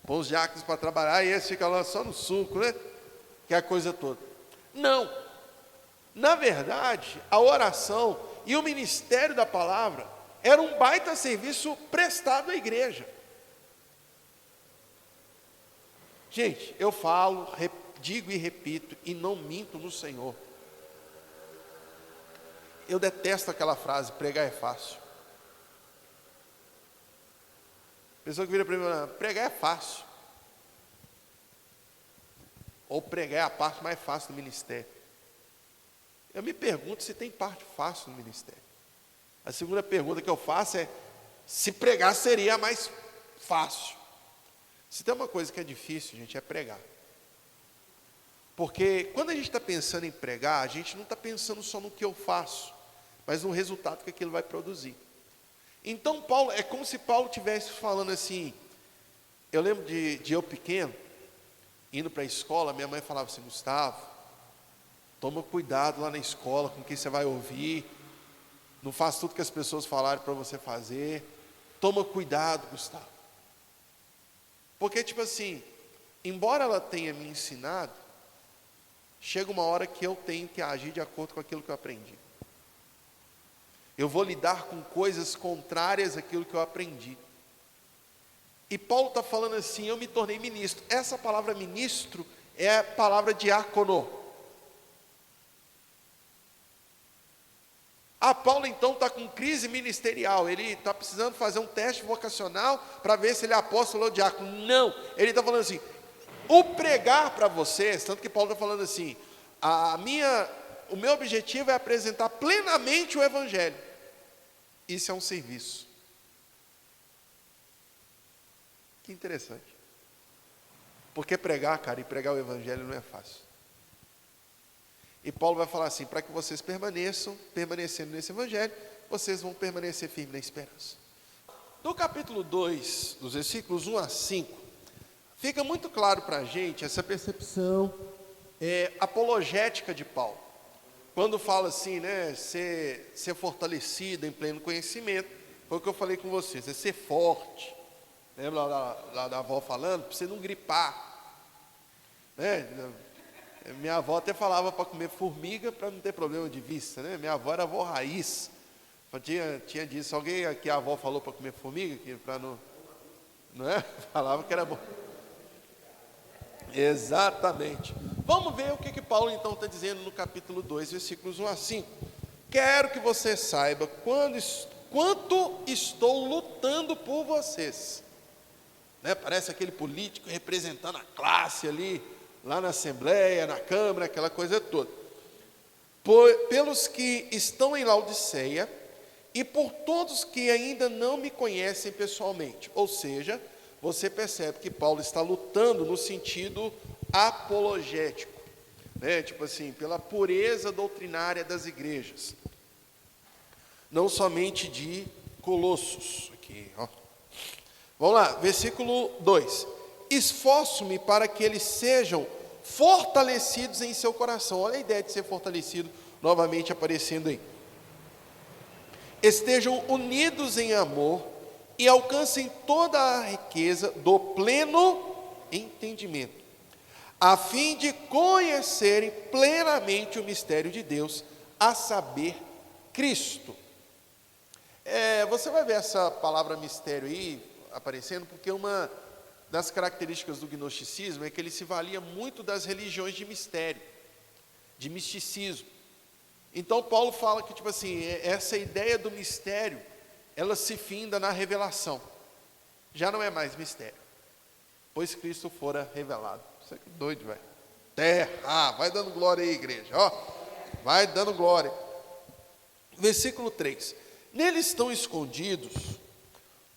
Põe os diáconos para trabalhar e eles ficam lá só no suco, né? Que é a coisa toda. Não. Na verdade, a oração e o ministério da palavra era um baita serviço prestado à igreja. Gente, eu falo, digo e repito, e não minto no Senhor. Eu detesto aquela frase, pregar é fácil. Pessoa que vira para mim, pregar é fácil. Ou pregar é a parte mais fácil do ministério. Eu me pergunto se tem parte fácil no ministério. A segunda pergunta que eu faço é, se pregar seria a mais fácil. Se tem uma coisa que é difícil, gente, é pregar. Porque quando a gente está pensando em pregar, a gente não está pensando só no que eu faço, mas no resultado que aquilo vai produzir. Então Paulo, é como se Paulo estivesse falando assim, eu lembro de eu pequeno, indo para a escola, minha mãe falava assim, Gustavo, toma cuidado lá na escola com quem você vai ouvir, não faz tudo que as pessoas falarem para você fazer, toma cuidado, Gustavo. Porque tipo assim, embora ela tenha me ensinado, chega uma hora que eu tenho que agir de acordo com aquilo que eu aprendi. Eu vou lidar com coisas contrárias àquilo que eu aprendi. E Paulo está falando assim, eu me tornei ministro. Essa palavra ministro é a palavra diácono. Paulo então está com crise ministerial, ele está precisando fazer um teste vocacional para ver se ele é apóstolo ou diácono. Não, ele está falando assim, o pregar para vocês, tanto que Paulo está falando assim, o meu objetivo é apresentar plenamente o Evangelho. Isso é um serviço. Que interessante. Porque pregar, cara, e pregar o Evangelho não é fácil. E Paulo vai falar assim, para que vocês permanecendo nesse Evangelho, vocês vão permanecer firmes na esperança. No capítulo 2, dos versículos 1 a 5, fica muito claro para a gente essa percepção apologética de Paulo. Quando fala assim, né, ser fortalecido em pleno conhecimento, foi o que eu falei com vocês, é ser forte. Lembra lá da avó falando? Para você não gripar. Né? Minha avó até falava para comer formiga para não ter problema de vista. Né? Minha avó era avó raiz. Tinha disso, alguém aqui a avó falou para comer formiga? Para não é? Falava que era bom. Exatamente. Vamos ver o que Paulo então está dizendo no capítulo 2, versículos 1 a 5. Quero que você saiba quanto estou lutando por vocês. Né? Parece aquele político representando a classe ali, lá na Assembleia, na Câmara, aquela coisa toda. Pelos que estão em Laodiceia e por todos que ainda não me conhecem pessoalmente. Ou seja, você percebe que Paulo está lutando no sentido apologético, né? Tipo assim, pela pureza doutrinária das igrejas, não somente de Colossos. Aqui, ó. Vamos lá, versículo 2: esforço-me para que eles sejam fortalecidos em seu coração. Olha a ideia de ser fortalecido novamente aparecendo aí. Estejam unidos em amor e alcancem toda a riqueza do pleno entendimento, a fim de conhecerem plenamente o mistério de Deus, a saber, Cristo. Você vai ver essa palavra mistério aí aparecendo, porque uma das características do gnosticismo é que ele se valia muito das religiões de mistério, de misticismo. Então Paulo fala que, tipo assim, essa ideia do mistério, ela se finda na revelação. Já não é mais mistério, pois Cristo fora revelado. Isso é doido, velho. Vai dando glória aí, igreja. Ó, vai dando glória. Versículo 3: nele estão escondidos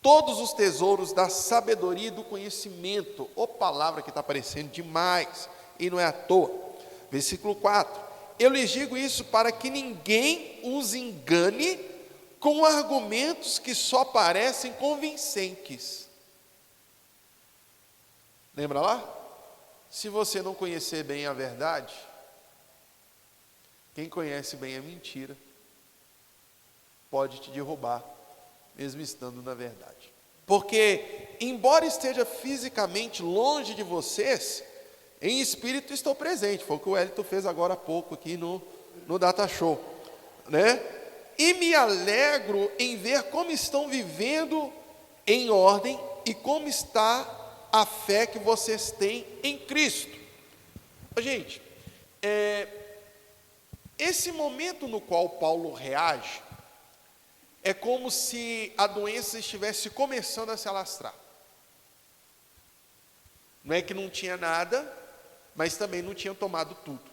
todos os tesouros da sabedoria e do conhecimento. Ô palavra que está aparecendo demais, e não é à toa. Versículo 4: eu lhes digo isso para que ninguém os engane com argumentos que só parecem convincentes. Lembra lá? Se você não conhecer bem a verdade, quem conhece bem a mentira pode te derrubar, mesmo estando na verdade. Porque, embora esteja fisicamente longe de vocês, em espírito estou presente. Foi o que o Wellington fez agora há pouco aqui no Data Show, né? e me alegro em ver como estão vivendo em ordem e como está a fé que vocês têm em Cristo. Gente, esse momento no qual Paulo reage, é como se a doença estivesse começando a se alastrar. Não é que não tinha nada, mas também não tinha tomado tudo.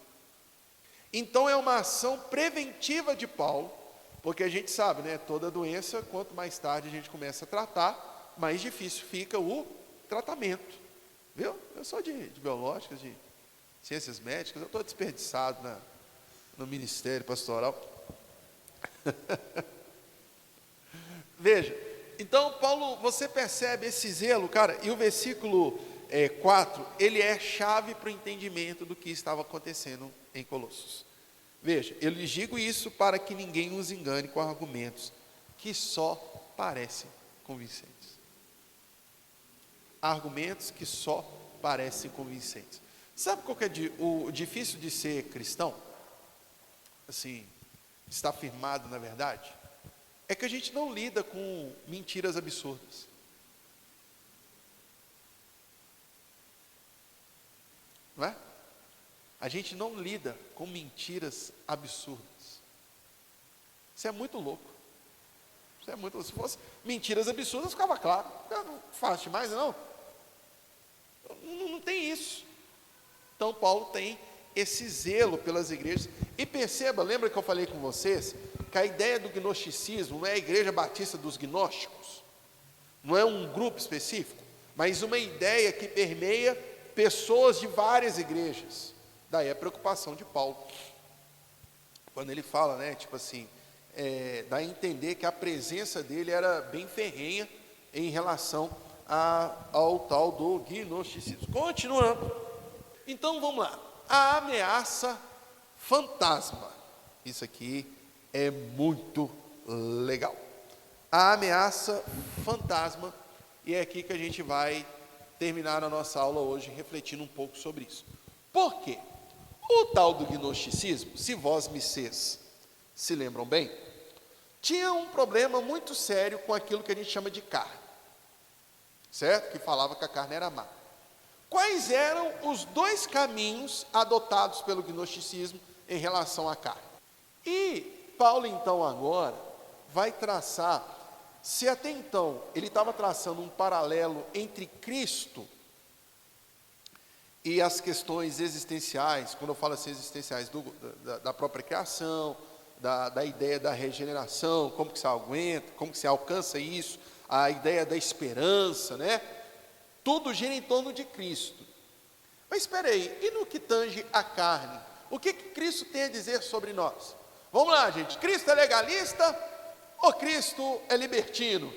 Então é uma ação preventiva de Paulo, porque a gente sabe, né, toda doença, quanto mais tarde a gente começa a tratar, mais difícil fica o tratamento. Viu? Eu sou de biológicas, de ciências médicas, eu estou desperdiçado no ministério pastoral. Veja, então Paulo, você percebe esse zelo, cara, e o versículo 4, ele é chave para o entendimento do que estava acontecendo em Colossos. Veja, eu lhes digo isso para que ninguém os engane com argumentos que só parecem convincentes. Argumentos que só parecem convincentes. Sabe qual que é o difícil de ser cristão? Assim, está firmado na verdade? É que a gente não lida com mentiras absurdas. Não é? A gente não lida com mentiras absurdas. Isso é muito louco. Isso é muito louco. Se fosse mentiras absurdas, ficava claro. Eu não faço demais, não. Não tem isso. Então Paulo tem esse zelo pelas igrejas. E perceba, lembra que eu falei com vocês, que a ideia do gnosticismo não é a igreja batista dos gnósticos, não é um grupo específico, mas uma ideia que permeia pessoas de várias igrejas. Daí a preocupação de Paulo, quando ele fala, né, tipo assim, dá a entender que a presença dele era bem ferrenha em relação ao tal do gnosticismo. Continuando, então vamos lá, a ameaça fantasma, isso aqui é muito legal. A ameaça fantasma, e é aqui que a gente vai terminar a nossa aula hoje refletindo um pouco sobre isso. Por quê? O tal do gnosticismo, se vós missês se lembram bem, tinha um problema muito sério com aquilo que a gente chama de carne, certo? Que falava que a carne era má. Quais eram os dois caminhos adotados pelo gnosticismo em relação à carne? E Paulo, então, agora, vai traçar, se até então ele estava traçando um paralelo entre Cristo e as questões existenciais, quando eu falo assim, existenciais da própria criação, da ideia da regeneração, como que se aguenta, como que se alcança isso, a ideia da esperança, né? Tudo gira em torno de Cristo. Mas espera aí, e no que tange a carne? O que Cristo tem a dizer sobre nós? Vamos lá, gente, Cristo é legalista ou Cristo é libertino?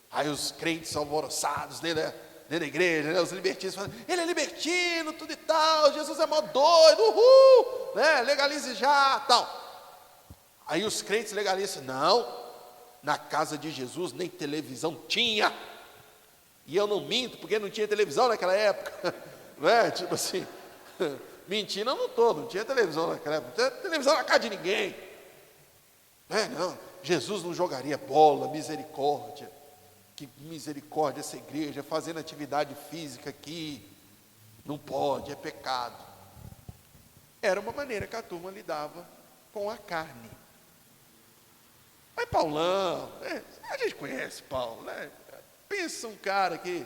Aí os crentes são alvoroçados dentro da igreja, né? Os libertinos falam, ele é libertino, tudo e tal, Jesus é mó doido, uhul, né? Legalize já, tal. Aí os crentes legalistas, não, na casa de Jesus nem televisão tinha, e eu não minto, porque não tinha televisão naquela época, não é? Tipo assim, mentindo eu não estou, não tinha televisão naquela época, não tinha televisão na casa de ninguém. Não, Jesus não jogaria bola, misericórdia, que misericórdia essa igreja, fazendo atividade física aqui, não pode, é pecado. Era uma maneira que a turma lidava com a carne. Aí Paulão, a gente conhece Paulo, né? Pensa um cara que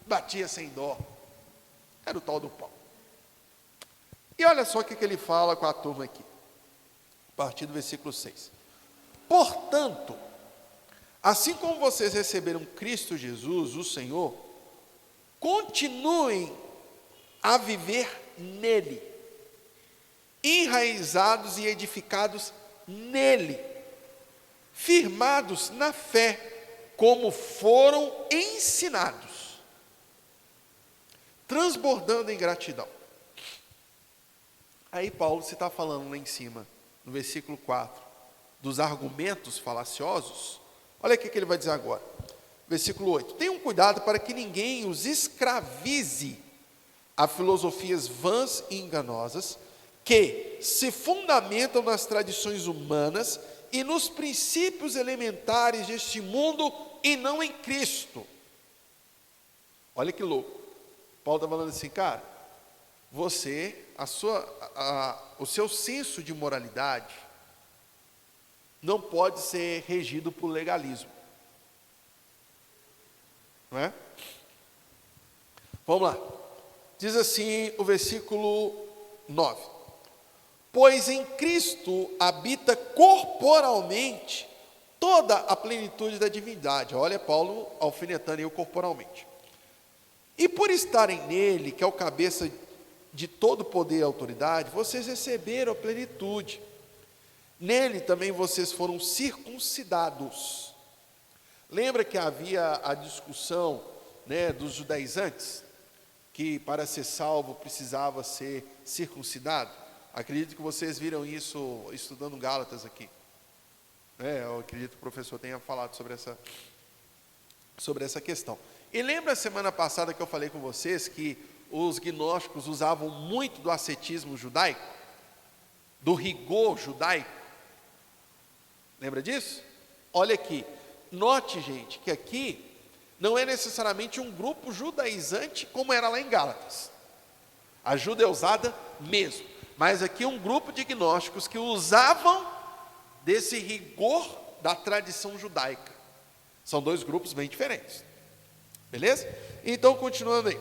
batia sem dó, era o tal do Paulo. E olha só o que ele fala com a turma aqui, a partir do versículo 6. Portanto, assim como vocês receberam Cristo Jesus, o Senhor, continuem a viver nele, enraizados e edificados nele, firmados na fé, como foram ensinados, transbordando em gratidão. Aí Paulo se está falando lá em cima, no versículo 4, dos argumentos falaciosos. Olha o que ele vai dizer agora, versículo 8, tenham cuidado para que ninguém os escravize a filosofias vãs e enganosas, que se fundamentam nas tradições humanas e nos princípios elementares deste mundo e não em Cristo. Olha que louco. Paulo está falando assim, cara, você, o seu senso de moralidade não pode ser regido por legalismo. Não é? Vamos lá. Diz assim o versículo 9. Pois em Cristo habita corporalmente toda a plenitude da divindade. Olha Paulo alfinetando aí o corporalmente. E por estarem nele, que é o cabeça de todo poder e autoridade, vocês receberam a plenitude. Nele também vocês foram circuncidados. Lembra que havia a discussão, né, dos judaizantes, que para ser salvo precisava ser circuncidado? Acredito que vocês viram isso estudando Gálatas aqui. Eu acredito que o professor tenha falado sobre essa questão. E lembra a semana passada que eu falei com vocês que os gnósticos usavam muito do ascetismo judaico? Do rigor judaico? Lembra disso? Olha aqui, note, gente, que aqui não é necessariamente um grupo judaizante como era lá em Gálatas. A Ajuda é usada mesmo, mas aqui um grupo de gnósticos que usavam desse rigor da tradição judaica. São dois grupos bem diferentes. Beleza? Então, continuando aí.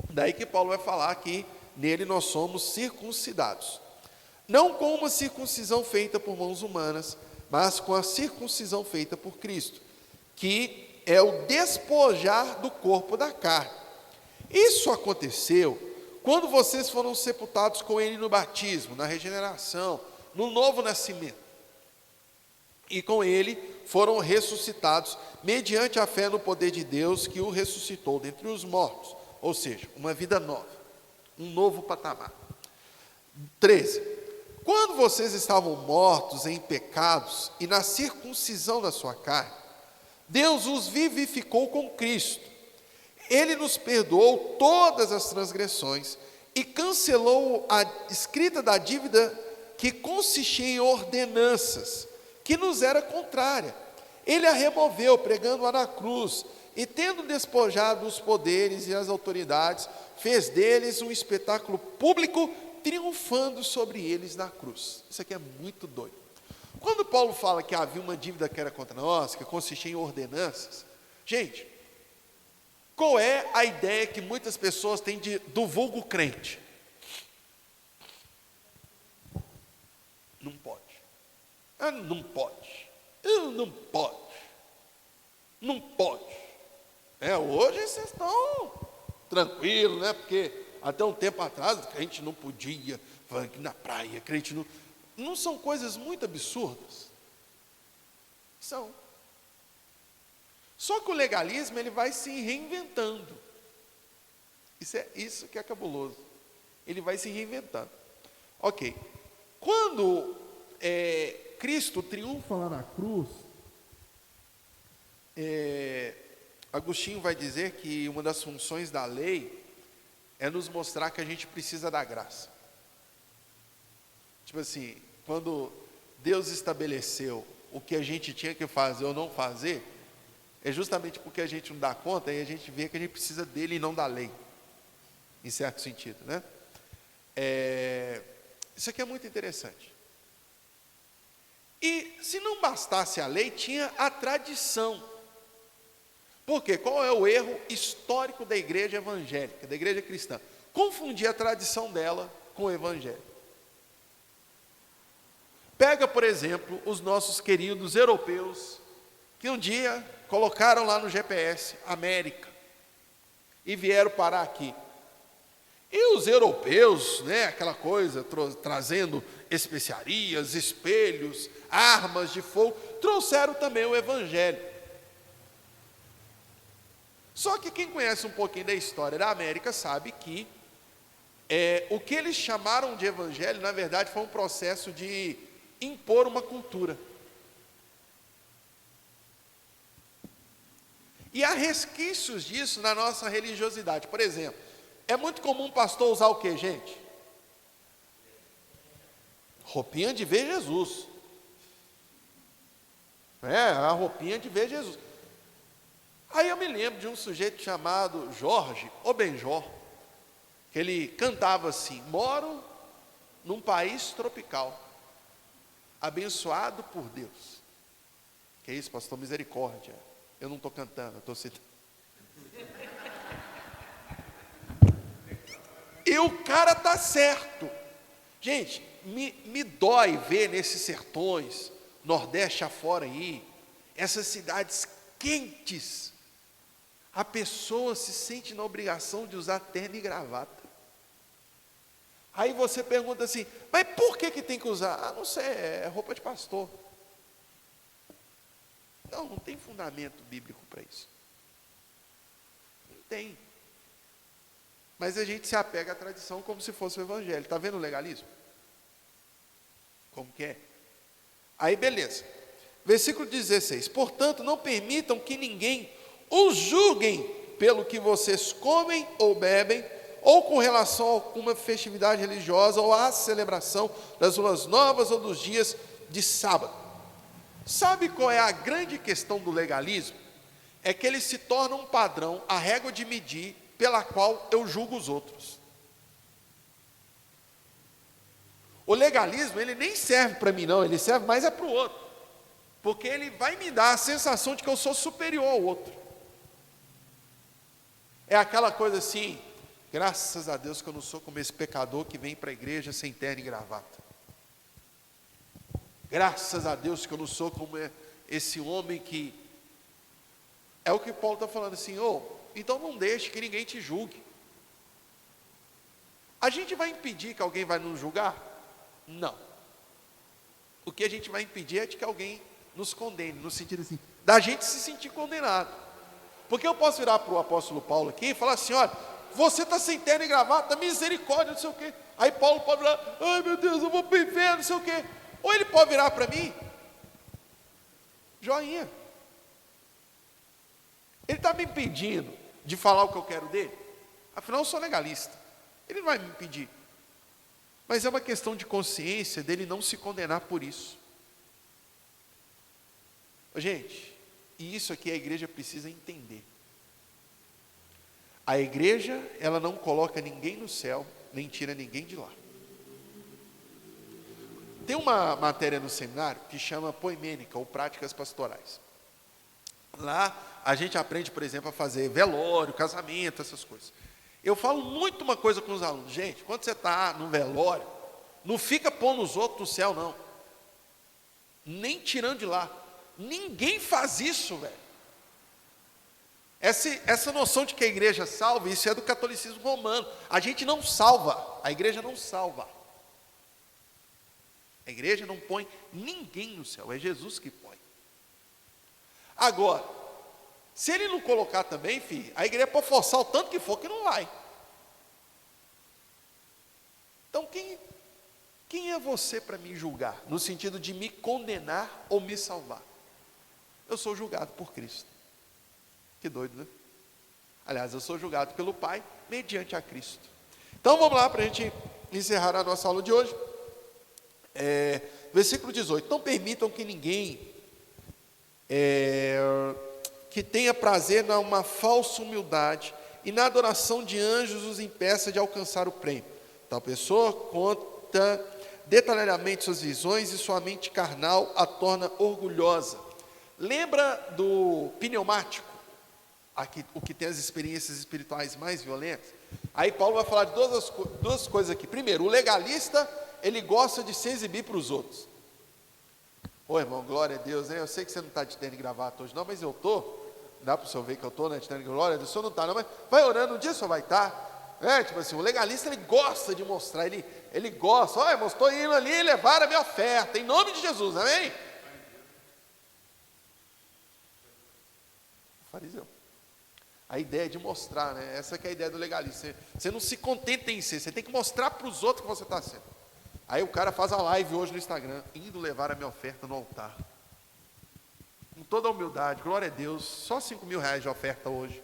Daí que Paulo vai falar que nele nós somos circuncidados. Não com uma circuncisão feita por mãos humanas, mas com a circuncisão feita por Cristo, que é o despojar do corpo da carne. Isso aconteceu quando vocês foram sepultados com ele no batismo, na regeneração, no novo nascimento. E com ele foram ressuscitados mediante a fé no poder de Deus que o ressuscitou dentre os mortos. Ou seja, uma vida nova, um novo patamar. 13. Quando vocês estavam mortos em pecados e na circuncisão da sua carne, Deus os vivificou com Cristo. Ele nos perdoou todas as transgressões e cancelou a escrita da dívida que consistia em ordenanças, que nos era contrária. Ele a removeu, pregando-a na cruz, e tendo despojado os poderes e as autoridades, fez deles um espetáculo público, triunfando sobre eles na cruz. Isso aqui é muito doido. Quando Paulo fala que havia uma dívida que era contra nós, que consistia em ordenanças, gente, qual é a ideia que muitas pessoas têm do vulgo crente? Não pode. Não pode. Não pode. Não pode. Hoje vocês estão tranquilos, né? Porque até um tempo atrás, crente não podia, funk na praia, crente não... Não são coisas muito absurdas? São. Só que o legalismo, ele vai se reinventando. Isso que é cabuloso. Ele vai se reinventando. Ok. Quando Cristo triunfa lá na cruz, Agostinho vai dizer que uma das funções da lei é nos mostrar que a gente precisa da graça. Tipo assim, quando Deus estabeleceu o que a gente tinha que fazer ou não fazer, é justamente porque a gente não dá conta e a gente vê que a gente precisa dele e não da lei, em certo sentido, né? Isso aqui é muito interessante. E se não bastasse a lei, tinha a tradição. Por quê? Qual é o erro histórico da igreja evangélica, da igreja cristã? Confundir a tradição dela com o evangelho. Pega, por exemplo, os nossos queridos europeus, que um dia colocaram lá no GPS, América, e vieram parar aqui. E os europeus, né, aquela coisa, trazendo especiarias, espelhos, armas de fogo, trouxeram também o evangelho. Só que quem conhece um pouquinho da história da América sabe que o que eles chamaram de evangelho, na verdade, foi um processo de impor uma cultura. E há resquícios disso na nossa religiosidade. Por exemplo, é muito comum um pastor usar o que, gente? Roupinha de ver Jesus. A roupinha de ver Jesus. Aí eu me lembro de um sujeito chamado Jorge Obenjor, que ele cantava assim: moro num país tropical, abençoado por Deus. Que isso, pastor? Misericórdia. Eu não estou cantando, eu estou citando. E o cara tá certo. Gente, me dói ver nesses sertões, Nordeste afora aí, essas cidades quentes, a pessoa se sente na obrigação de usar terno e gravata. Aí você pergunta assim, mas por que tem que usar? Ah, não sei, é roupa de pastor. Não tem fundamento bíblico para isso. Não tem. Mas a gente se apega à tradição como se fosse o evangelho. Está vendo o legalismo? Como que é? Aí beleza. Versículo 16. Portanto, não permitam que ninguém os julguem pelo que vocês comem ou bebem, ou com relação a alguma festividade religiosa, ou à celebração das luas novas ou dos dias de sábado. Sabe qual é a grande questão do legalismo? É que ele se torna um padrão, a régua de medir, pela qual eu julgo os outros. O legalismo, ele nem serve para mim não, ele serve mais para o outro. Porque ele vai me dar a sensação de que eu sou superior ao outro. É aquela coisa assim, graças a Deus que eu não sou como esse pecador que vem para a igreja sem terno e gravata. Graças a Deus que eu não sou como esse homem que... É o que Paulo está falando assim, então não deixe que ninguém te julgue. A gente vai impedir que alguém vai nos julgar? Não. O que a gente vai impedir é de que alguém nos condene, no sentido assim, da gente se sentir condenado. Porque eu posso virar para o apóstolo Paulo aqui e falar assim, olha, você está sem terno e gravata, misericórdia, não sei o quê. Aí Paulo pode virar, ai meu Deus, eu vou para o inferno, não sei o quê. Ou ele pode virar para mim, joinha. Ele está me impedindo de falar o que eu quero dele? Afinal, eu sou legalista. Ele não vai me impedir. Mas é uma questão de consciência dele não se condenar por isso. Gente, e isso aqui a igreja precisa entender. A igreja, ela não coloca ninguém no céu, nem tira ninguém de lá. Tem uma matéria no seminário que chama Poimênica, ou Práticas Pastorais. Lá a gente aprende, por exemplo, a fazer velório, casamento, essas coisas. Eu falo muito uma coisa com os alunos, gente, quando você está no velório, não fica pondo os outros no céu, não. Nem tirando de lá. Ninguém faz isso, velho. Essa noção de que a igreja salva, isso é do catolicismo romano. A gente não salva, a igreja não salva. A igreja não põe ninguém no céu, é Jesus que põe. Agora, se ele não colocar também, filho, a igreja pode forçar o tanto que for que não vai. Então, quem é você para me julgar? No sentido de me condenar ou me salvar? Eu sou julgado por Cristo. Que doido, né? Aliás, eu sou julgado pelo Pai, mediante a Cristo. Então, vamos lá para a gente encerrar a nossa aula de hoje. Versículo 18. Não permitam que ninguém que tenha prazer numa falsa humildade e na adoração de anjos os impeça de alcançar o prêmio. Tal pessoa conta detalhadamente suas visões e sua mente carnal a torna orgulhosa. Lembra do pneumático? Aqui, o que tem as experiências espirituais mais violentas? Aí Paulo vai falar de duas coisas aqui. Primeiro, o legalista, ele gosta de se exibir para os outros. Ô irmão, glória a Deus, né? Eu sei que você não está de terno e gravata hoje não, mas eu estou. Dá para o senhor ver que eu estou, né? De terno e glória a Deus, o senhor não está não, mas vai orando, um dia o senhor vai estar. Tipo assim, o legalista, ele gosta de mostrar, ele gosta. Olha, irmão, estou indo ali levar a minha oferta, em nome de Jesus, amém? Fariseu. A ideia é de mostrar, né? Essa que é a ideia do legalista. Você não se contenta em ser, você tem que mostrar para os outros que você está sendo. Aí o cara faz a live hoje no Instagram, indo levar a minha oferta no altar. Com toda a humildade, glória a Deus, só 5 mil reais de oferta hoje.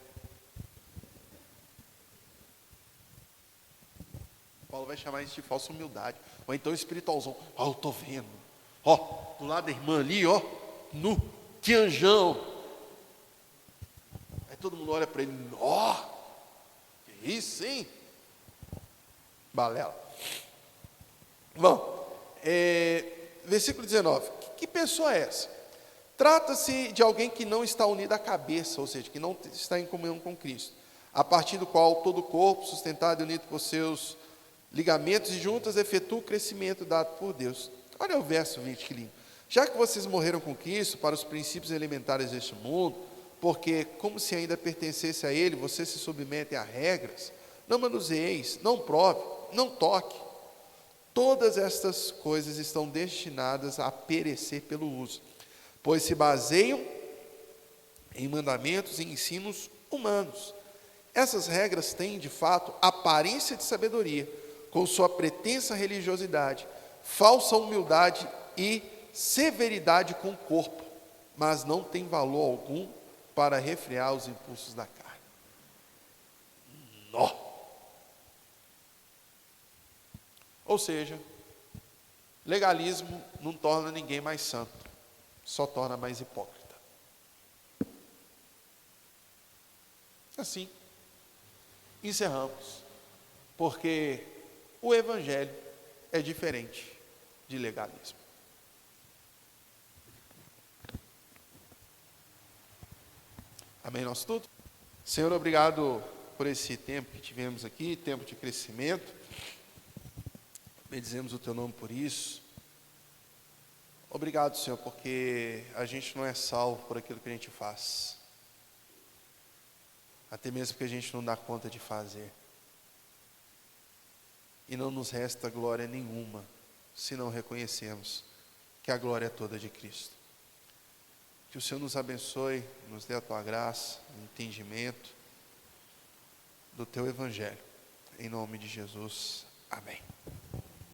Paulo vai chamar isso de falsa humildade. Ou então espiritualzão. Eu estou vendo. Do lado da irmã ali, nu. que anjão. Aí todo mundo olha para ele, ó, que isso, hein? Balela. Bom, versículo 19, que pessoa é essa? Trata-se de alguém que não está unido à cabeça, ou seja, que não está em comunhão com Cristo, a partir do qual todo o corpo, sustentado e unido por seus ligamentos e juntas, efetua o crescimento dado por Deus. Olha o verso 20, que lindo. Já que vocês morreram com Cristo para os princípios elementares deste mundo, porque, como se ainda pertencesse a Ele, vocês se submetem a regras, não manuseeis, não prove, não toque. Todas estas coisas estão destinadas a perecer pelo uso, pois se baseiam em mandamentos e ensinos humanos. Essas regras têm, de fato, aparência de sabedoria, com sua pretensa religiosidade, falsa humildade e severidade com o corpo, mas não tem valor algum para refrear os impulsos da carne. Nó! Ou seja, legalismo não torna ninguém mais santo, só torna mais hipócrita. Assim, encerramos, porque o Evangelho é diferente de legalismo. Amém, nosso tudo? Senhor, obrigado por esse tempo que tivemos aqui, tempo de crescimento. Bendizemos o Teu nome por isso. Obrigado, Senhor, porque a gente não é salvo por aquilo que a gente faz. Até mesmo porque a gente não dá conta de fazer. E não nos resta glória nenhuma, se não reconhecemos que a glória é toda de Cristo. Que o Senhor nos abençoe, nos dê a Tua graça, o entendimento do Teu Evangelho. Em nome de Jesus, amém.